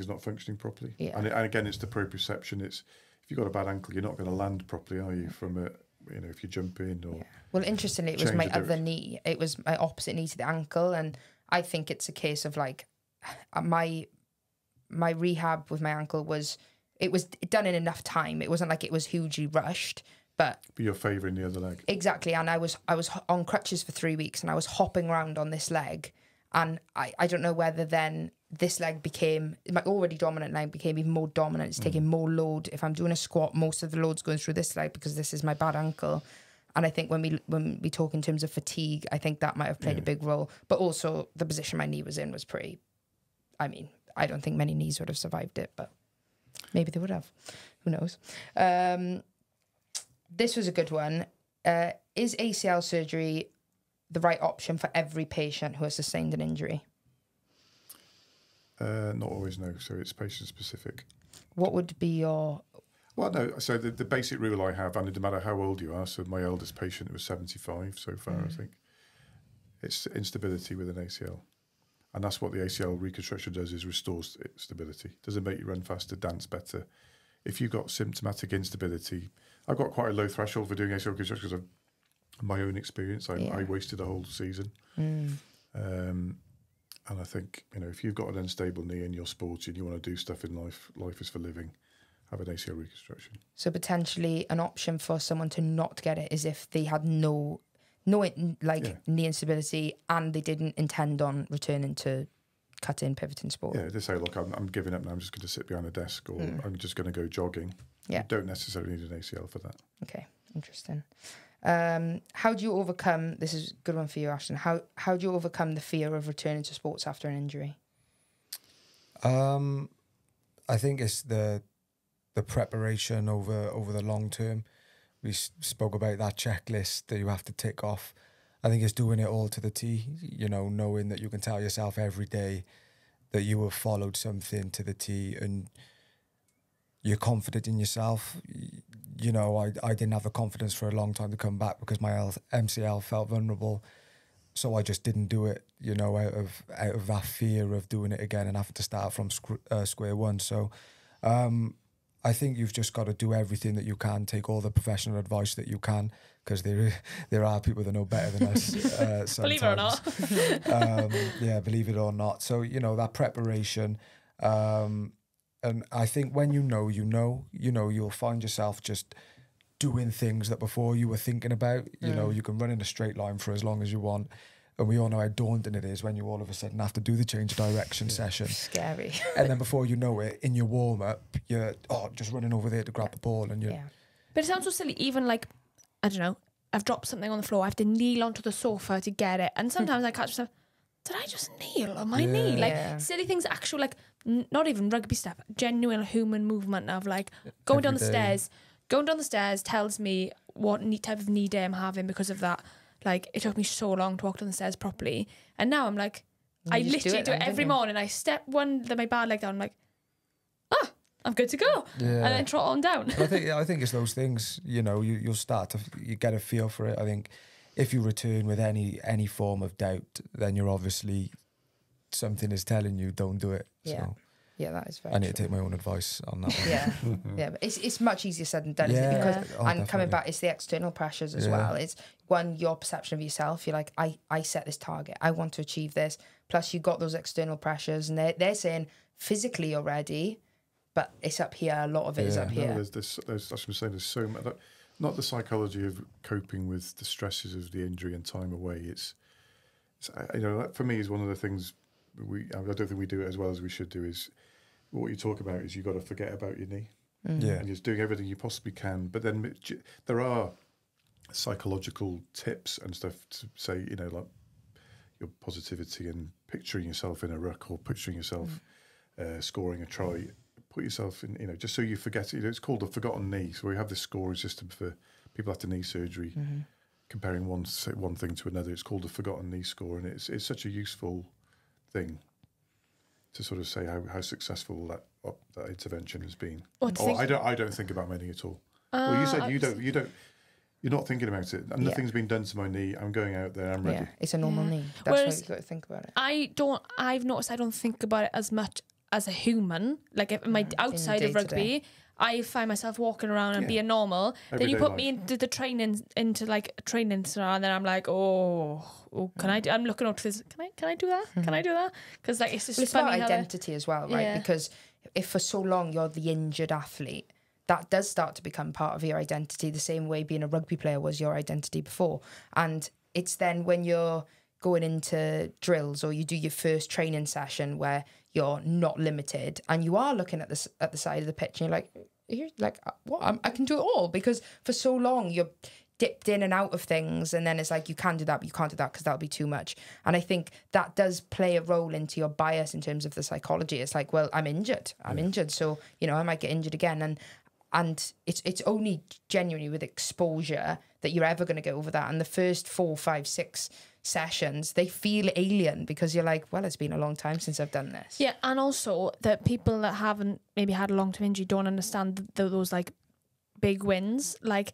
not functioning properly. Yeah. And again, it's the proprioception. It's if you've got a bad ankle, you're not going to land properly, are you? From if you jump in or. Yeah. Well, interestingly, it was my other knee. It was my opposite knee to the ankle, and I think it's a case of like my rehab with my ankle was done in enough time. It wasn't like it was hugely rushed, but you're favouring the other leg. Exactly, and I was on crutches for 3 weeks, and I was hopping around on this leg, and I don't know whether then this leg became, my already dominant leg became even more dominant. It's taking more load. If I'm doing a squat, most of the load's going through this leg because this is my bad ankle. And I think when we talk in terms of fatigue, I think that might have played a big role. But also the position my knee was in was pretty, I mean, I don't think many knees would have survived it, but maybe they would have. Who knows? This was a good one. Is ACL surgery the right option for every patient who has sustained an injury? Not always, no. So it's patient specific. What would be your... Well, no. So the basic rule I have, and it doesn't matter how old you are, so my eldest patient was 75 so far, I think. It's instability with an ACL. And that's what the ACL reconstruction does, is restores stability. Does it make you run faster, dance better? If you've got symptomatic instability, I've got quite a low threshold for doing ACL reconstruction because of my own experience. I wasted a whole season. And I think, if you've got an unstable knee and you're sporty and you want to do stuff in life is for living, have an ACL reconstruction. So potentially an option for someone to not get it is if they had no knee instability and they didn't intend on returning to cutting, pivoting sport. Yeah, they say, look, I'm giving up now. I'm just going to sit behind a desk, or I'm just going to go jogging. Yeah, you don't necessarily need an ACL for that. Okay, interesting. How do you overcome? This is a good one for you, Ashton. How do you overcome the fear of returning to sports after an injury? I think it's the preparation over the long term. We spoke about that checklist that you have to tick off. I think it's doing it all to the T, knowing that you can tell yourself every day, that you have followed something to the T and you're confident in yourself. You know, I didn't have the confidence for a long time to come back because my MCL felt vulnerable. So I just didn't do it, you know, out of that fear of doing it again and having to start from square one. So I think you've just got to do everything that you can, take all the professional advice that you can, because there are people that know better than us sometimes. Believe it or not. Yeah, believe it or not. So, you know, that preparation. And I think when you'll find yourself just doing things that before you were thinking about. You know, you can run in a straight line for as long as you want. And we all know how daunting it is when you all of a sudden have to do the change of direction session. Scary. And then before you know it, in your warm-up, you're just running over there to grab the ball. And you're... Yeah. But it sounds so silly, even like, I don't know, I've dropped something on the floor, I have to kneel onto the sofa to get it. And sometimes I catch myself, did I just kneel on my knee? Like, silly things, actual, like, not even rugby stuff, genuine human movement of, like, going down the stairs. Going down the stairs tells me what type of knee day I'm having because of that. Like, it took me so long to walk down the stairs properly. And now I'm like, I literally do it every morning. I step my bad leg down, I'm like, I'm good to go. Yeah. And then trot on down. I think it's those things, you know, you'll start to, you get a feel for it. I think if you return with any form of doubt, then you're obviously, something is telling you don't do it. Yeah. So. Yeah, that is very I need to true. take my own advice on that one. Yeah, yeah, but it's much easier said than done, isn't it? Because and definitely. coming back, it's the external pressures as well. It's one, your perception of yourself. You're like, I set this target, I want to achieve this. Plus, you got those external pressures, and they're saying physically you're ready, but it's up here. A lot of it is up here. There's that's what I'm saying. There's so much. Not the psychology of coping with the stresses of the injury and time away. It's you know, that for me is one of the things I don't think we do it as well as we should do. Is what you talk about is you've got to forget about your knee. Yeah. And you're doing everything you possibly can. But then there are psychological tips and stuff to say, you know, like your positivity and picturing yourself in a ruck or picturing yourself scoring a try. Put yourself in, you know, just so you forget it. You know, it's called the forgotten knee. So we have this scoring system for people after knee surgery, comparing one thing to another. It's called the forgotten knee score. And it's such a useful thing to sort of say how successful that intervention has been. I don't think about my knee at all. Well, you said you're not thinking about it. Nothing's been done to my knee. I'm going out there. I'm ready. Yeah, it's a normal knee. That's how you've got to think about it. I've noticed I don't think about it as much as a human. Like if my outside of rugby, I find myself walking around and being normal. Then you put me into the training, like a training center, and then I'm like, can I I'm looking up to this. Can I do that? Can I do that? Because like it's just it's funny about identity as well, right? Because if for so long you're the injured athlete, that does start to become part of your identity, the same way being a rugby player was your identity before. And it's then when you're going into drills or you do your first training session where you're not limited and you are looking at the side of the pitch and you're like, what? I can do it all, because for so long you're dipped in and out of things, and then it's like you can do that but you can't do that because that'll be too much. And I think that does play a role into your bias in terms of the psychology. It's like, well, I'm injured, so you know I might get injured again, and it's only genuinely with exposure that you're ever going to get over that. And the first 4, 5, 6 sessions, they feel alien because you're like, well, it's been a long time since I've done this. Yeah, and also that people that haven't maybe had a long-term injury don't understand those like big wins, like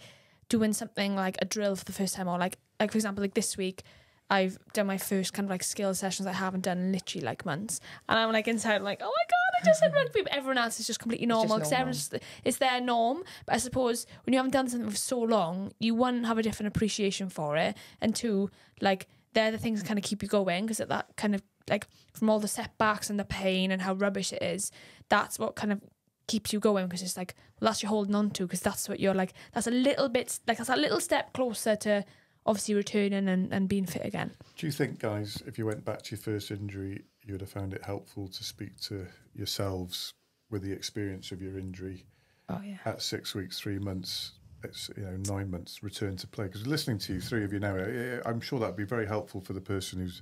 doing something like a drill for the first time, or like for example, like this week I've done my first kind of like skill sessions I haven't done in literally like months, and I'm like inside like, oh my god, I just had rugby. But everyone else is just completely normal because it's their norm. But I suppose when you haven't done something for so long, you, one, have a different appreciation for it, and two, like they're the things that kind of keep you going, because at that kind of like from all the setbacks and the pain and how rubbish it is, that's what kind of keeps you going, because it's like, well, that's you're holding on to, because that's what you're like, that's a little bit like, that's a little step closer to obviously returning and being fit again. Do you think, guys, if you went back to your first injury, you would have found it helpful to speak to yourselves with the experience of your injury at 6 weeks, 3 months, it's 9 months return to play? Because listening to you, three of you now, I'm sure that'd be very helpful for the person who's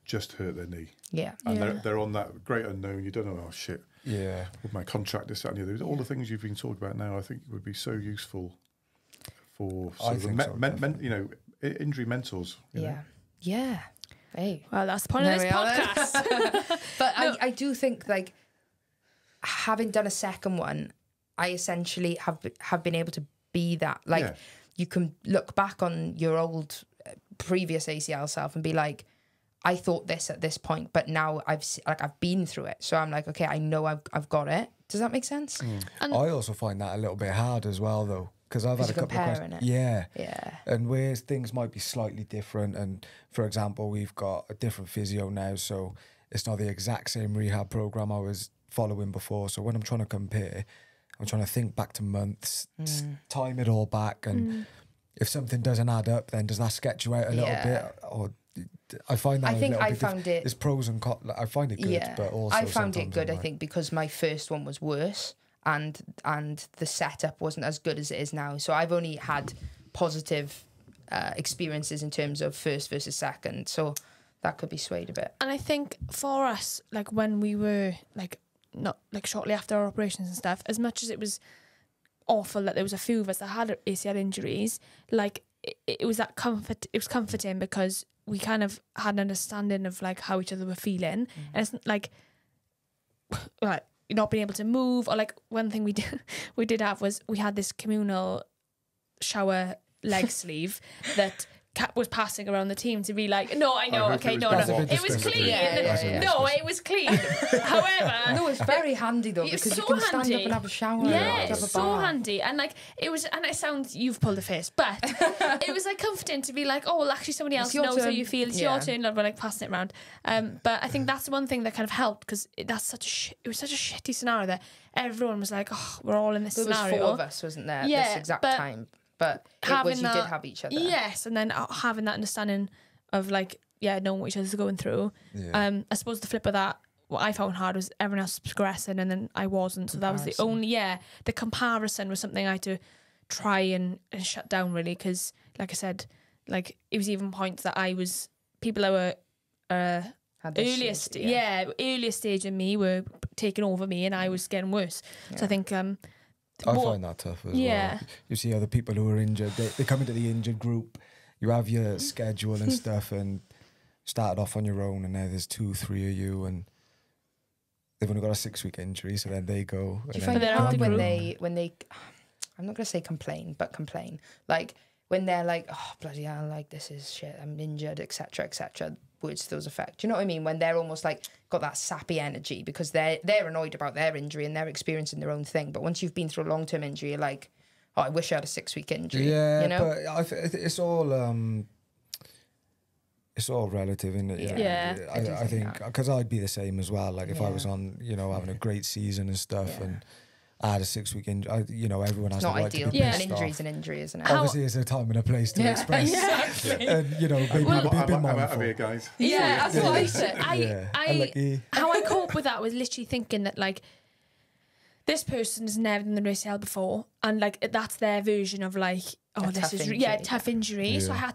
just hurt their knee. Yeah. And they're on that great unknown. You don't know, oh shit. Yeah. With my contract, this, that, and the other. All the things you've been talking about now, I think would be so useful for sort of injury mentors. You know? Yeah. Hey. Well, that's the point of There this we are then. podcast. But I do think, like, having done a second one, I essentially have been able to be that. Like, Yeah. you can look back on your old previous ACL self and be like, I thought this at this point, but now I've been through it, so I'm like, okay, I know I've got it. Does that make sense? And I also find that a little bit hard as well, though, because I've had a you're couple of comparing questions. it. Yeah. Yeah. And where things might be slightly different, and for example, we've got a different physio now, so it's not the exact same rehab program I was following before. So when I'm trying to compare, I'm trying to think back to months, time it all back, and if something doesn't add up, then does that sketch you out a little bit? Or I find that I think I found found it. There's pros and cons. I find it good, but also I found it sometimes good. I'm I like, think because my first one was worse, and the setup wasn't as good as it is now. So I've only had positive experiences in terms of first versus second. So that could be swayed a bit. And I think for us, like when we were like not like shortly after our operations and stuff, as much as it was awful that there was a few of us that had ACL injuries, like it was that comfort. It was comforting because we kind of had an understanding of like how each other were feeling, and it's like not being able to move, or like one thing we did have was we had this communal shower leg sleeve that Kat was passing around the team to be like, no, I know, hope okay, it was no, not no, what it was discussed clean. it. No, it was clean. However, No, it's very handy though, It's because you so can stand handy. up and have a shower. yeah, and have it's a so bath. handy, and like it was, and it sounds you've pulled a face, but it was like comforting to be like, oh well, actually somebody else your knows how turn. you feel. It's Yeah. your turn, and we're like passing it around. But I think that's the one thing that kind of helped, because that's such it was such a shitty scenario that everyone was like, oh, we're all in this There was scenario. 4 of us, wasn't there, at Yeah, this exact but time? But it having was, you did that- have each other. Yes, and then having that understanding of like, yeah, knowing what each other's going through. yeah. I suppose the flip of that, what I found hard was everyone else was progressing and then I wasn't. So that was the only, the comparison was something I had to try and shut down really, because like I said, like it was even points that I was, people that were Had this earliest, shit, earliest stage in me were taking over me and I was getting worse. So I think I find that tough as Yeah. well. You see other people who are injured, they come into the injured group, you have your schedule and stuff, and started off on your own, and now there's 2, 3 of you, and they've only got a 6-week injury, so then they go. Do you and find they're it out hard the when group. they, I'm not going to say complain, but complain. Like when they're like, oh, bloody hell, like this is shit, I'm injured, etc., etc., words to those effect. Do you know what I mean? When they're almost like got that sappy energy because they're annoyed about their injury and they're experiencing their own thing. But once you've been through a long-term injury, you're like, oh, I wish I had a 6-week injury. Yeah, you know? but it's all relative, isn't it? You know? Yeah. I think because I'd be the same as well. Like if I was on, having a great season and stuff, and I had a 6-week injury, everyone has It's the not right ideal. to be Yeah. An pissed injury is off. an injury, isn't it? Obviously, there's a time and a place to express, Exactly. and maybe be a bit I'm mindful. here, guys. Yeah, that's what I said. Yeah. And like, How I cope with that was literally thinking that like this person has never done the ACL before, and like that's their version of like, oh, A this tough is injury. tough injury. So Yeah.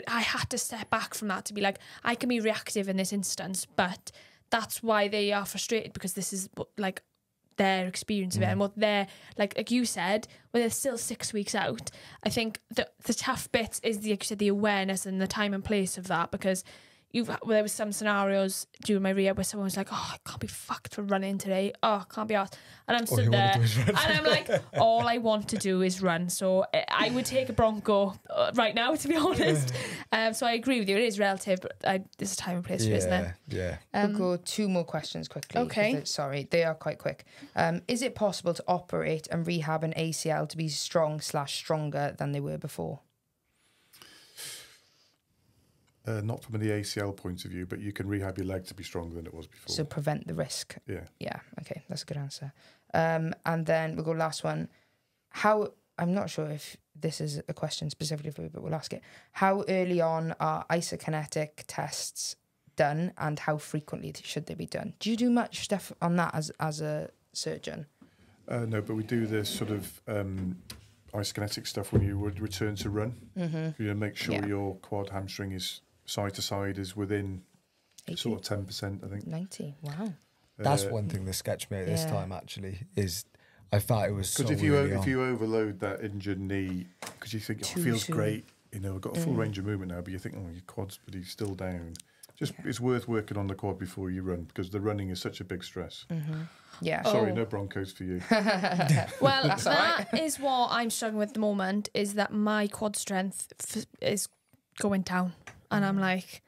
I had to step back from that to be like, I can be reactive in this instance, but that's why they are frustrated, because this is what, like their experience of it and what they're like you said, when they're still 6 weeks out. I think the tough bit is the awareness and the time and place of that, because there was some scenarios during my rehab where someone was like, oh, I can't be fucked for running today, oh, I can't be asked, and I'm stood you wanna there do is run. and I'm like, all I want to do is run. So I would take a Bronco right now, to be honest. So I agree with you, it is relative, but there's a time and place for it, isn't it? Yeah. We'll go 2 more questions quickly. 'cause Okay. Sorry, they are quite quick. Is it possible to operate and rehab an ACL to be strong/stronger than they were before? Not from the ACL point of view, but you can rehab your leg to be stronger than it was before. So prevent the risk. Yeah. Yeah, okay, that's a good answer. And then we'll go last one. I'm not sure if this is a question specifically for you, but we'll ask it. How early on are isokinetic tests done, and how frequently should they be done? Do you do much stuff on that as a surgeon? No, but we do this sort of isokinetic stuff when you would return to run. You make sure Yeah. your quad hamstring is side to side is within 80? sort of 10%, I think. 90, wow. That's one thing that sketched me this yeah. time, actually, is I thought it was so Because if early on. you overload that injured knee, because you think, oh, Too it feels soon. great, I've got a full range of movement now, but you think, oh, your quad's pretty still down. it's worth working on the quad before you run, because the running is such a big stress. Yeah. Sorry, no Broncos for you. Well, That's all right. that is what I'm struggling with at the moment, is that my quad strength is going down. And I'm like,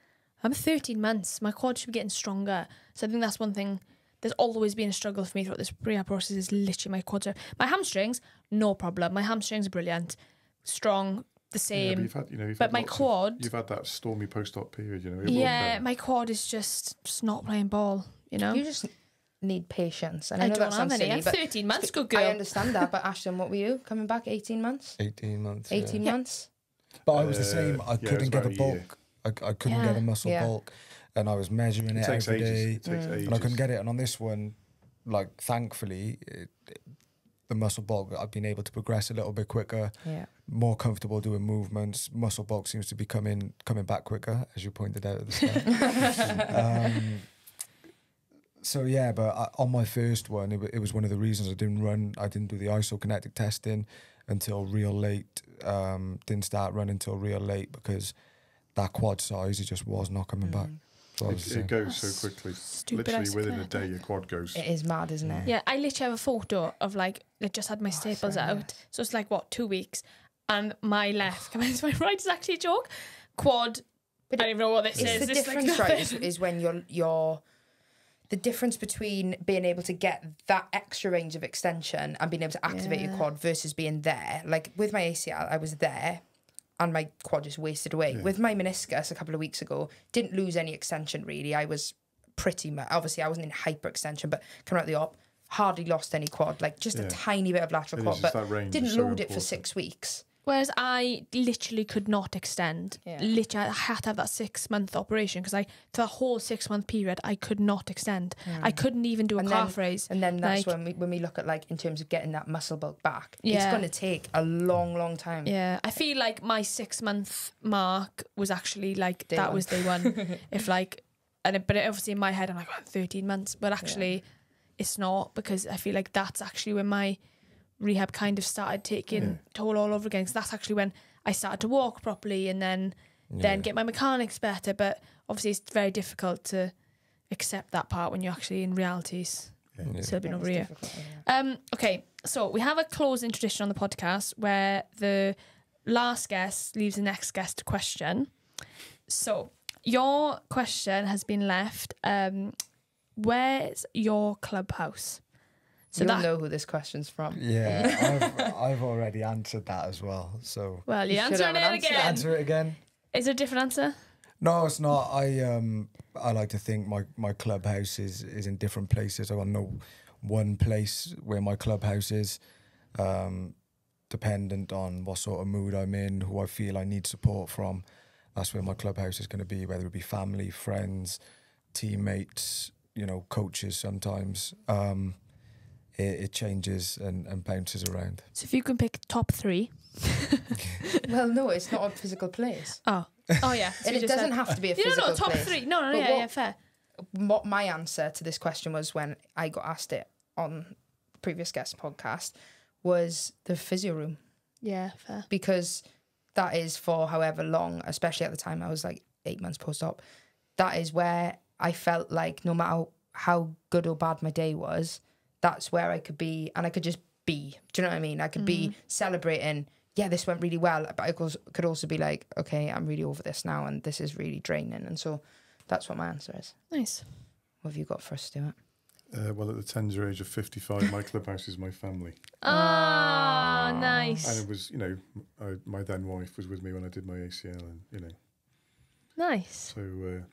I'm 13 months. My quad should be getting stronger. So I think that's one thing. There's always been a struggle for me throughout this rehab process, is literally my quads. My hamstrings, no problem. My hamstrings are brilliant. Strong, the same. Yeah, but you've had, you've but had my lots quad... You've had that stormy post-op period, Yeah, my quad is just not playing ball, You just need patience. And I I know don't that have sounds any. silly, I'm but 13 months, good girl. I understand that, but Ashton, what were you? Coming back 18 months? 18 months. 18 yeah. months? But I was the same. I it was couldn't get a about a year. bulk. I couldn't get a muscle Yeah. bulk. And I was measuring it takes every ages. day. It takes ages. And I couldn't get it. And on this one, like, thankfully, the muscle bulk, I've been able to progress a little bit quicker. Yeah. More comfortable doing movements. Muscle bulk seems to be coming back quicker, as you pointed out at the start. So yeah, but on my first one, it was one of the reasons I didn't run. I didn't do the isokinetic testing until real late. Didn't start running until real late because that quad size, it just was not coming back. So It goes so quickly. Stupid Literally within a isokinetic. day, your quad goes. It is mad, isn't it? Yeah, I literally have a photo of like, I just had my staples so out. nice. So it's like, what, 2 weeks? And my left, my right is actually a joke. Quad, But I don't even know what this It's is. the It's like difference, right, nothing. is when you're the difference between being able to get that extra range of extension and being able to activate your quad versus being there. Like with my ACL, I was there and my quad just wasted away. Yeah. With my meniscus a couple of weeks ago, didn't lose any extension really. I was pretty much, obviously I wasn't in hyperextension, but coming out the op, hardly lost any quad, like just a Yeah. tiny bit of lateral It quad, is, but that range didn't is so load it for important. 6 weeks. Whereas I literally could not extend. Yeah. Literally, I had to have that 6-month operation because for the whole 6-month period, I could not extend. I couldn't even do a And calf then- raise. And then that's Like- when we look at, like, in terms of getting that muscle bulk back, it's Yeah. going to take a long time. Yeah, I feel like my 6-month mark was actually like Day that one. was day one. If like, but obviously in my head I'm like 13 months, but actually it's not, because I feel like that's actually when my rehab kind of started taking toll all over again. Because that's actually when I started to walk properly and then get my mechanics better. But obviously it's very difficult to accept that part when you're actually in realities. Still been over here. Okay, so we have a closing tradition on the podcast where the last guest leaves the next guest a question. So your question has been left. Where's your clubhouse? So You'll that, know who this question's from. Yeah, I've already answered that as well. So well, you You should answered have an it answer. again. answer it again. Is it a different answer? No, it's not. I like to think my clubhouse is in different places. I know one place where my clubhouse is, dependent on what sort of mood I'm in, who I feel I need support from. That's where my clubhouse is going to be, whether it be family, friends, teammates, coaches sometimes. It changes and bounces around. So if you can pick top 3. Well, no, it's not a physical place. Oh yeah. So And you it just doesn't said- have to be a No, physical top place. 3. No, But yeah, fair. What my answer to this question was, when I got asked it on the previous guest podcast, was the physio room. Yeah, fair. Because that is for however long, especially at the time I was like 8 months post-op, that is where I felt like no matter how good or bad my day was, that's where I could be, and I could just be. Do you know what I mean? I could be celebrating, yeah, this went really well, but I could also be like, okay, I'm really over this now and this is really draining. And so that's what my answer is. Nice. What have you got for us, Stuart? Well, at the tender age of 55, my clubhouse is my family. Ah, And nice. it was, my then wife was with me when I did my ACL, and, Nice. so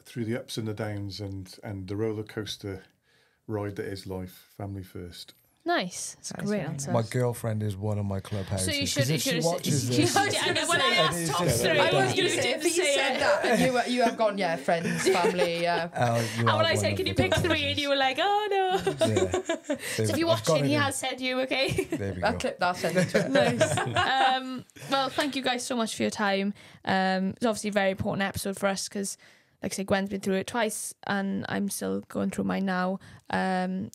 through the ups and the downs and the roller coaster ride that is life, family first. Nice. That's a That is great very answer. My girlfriend is one of my clubhouses. So you 'cause should. if she watches this, When I asked top 3, I was you didn't say it. that, and you have gone, yeah, friends, family, yeah. And when I said, can you pick 3? And you were like, oh no. Yeah. So if you're watching, he has said you, okay? There we I'll go. clip that, send it to it. Nice. Well, thank you guys so much for your time. It's obviously a very important episode for us because, like I said, Gwen's been through it twice and I'm still going through mine now.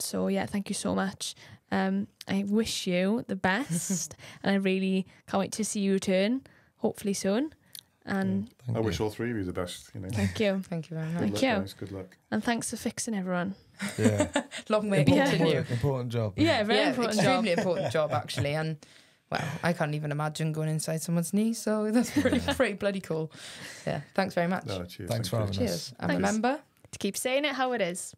So yeah, thank you so much. I wish you the best and I really can't wait to see you return, hopefully soon. And I wish all three of you the best. You know. thank you. Thank you very much. Thank Good you. luck, guys. Good luck. And thanks for fixing everyone. Yeah. Long way to Important continue. Important job. Yeah, very important job. extremely important job actually, and well, I can't even imagine going inside someone's knee, so that's pretty bloody cool. Yeah, thanks very much. No, cheers. Thanks for having us. Cheers. And Thanks. remember, To keep saying it how it is.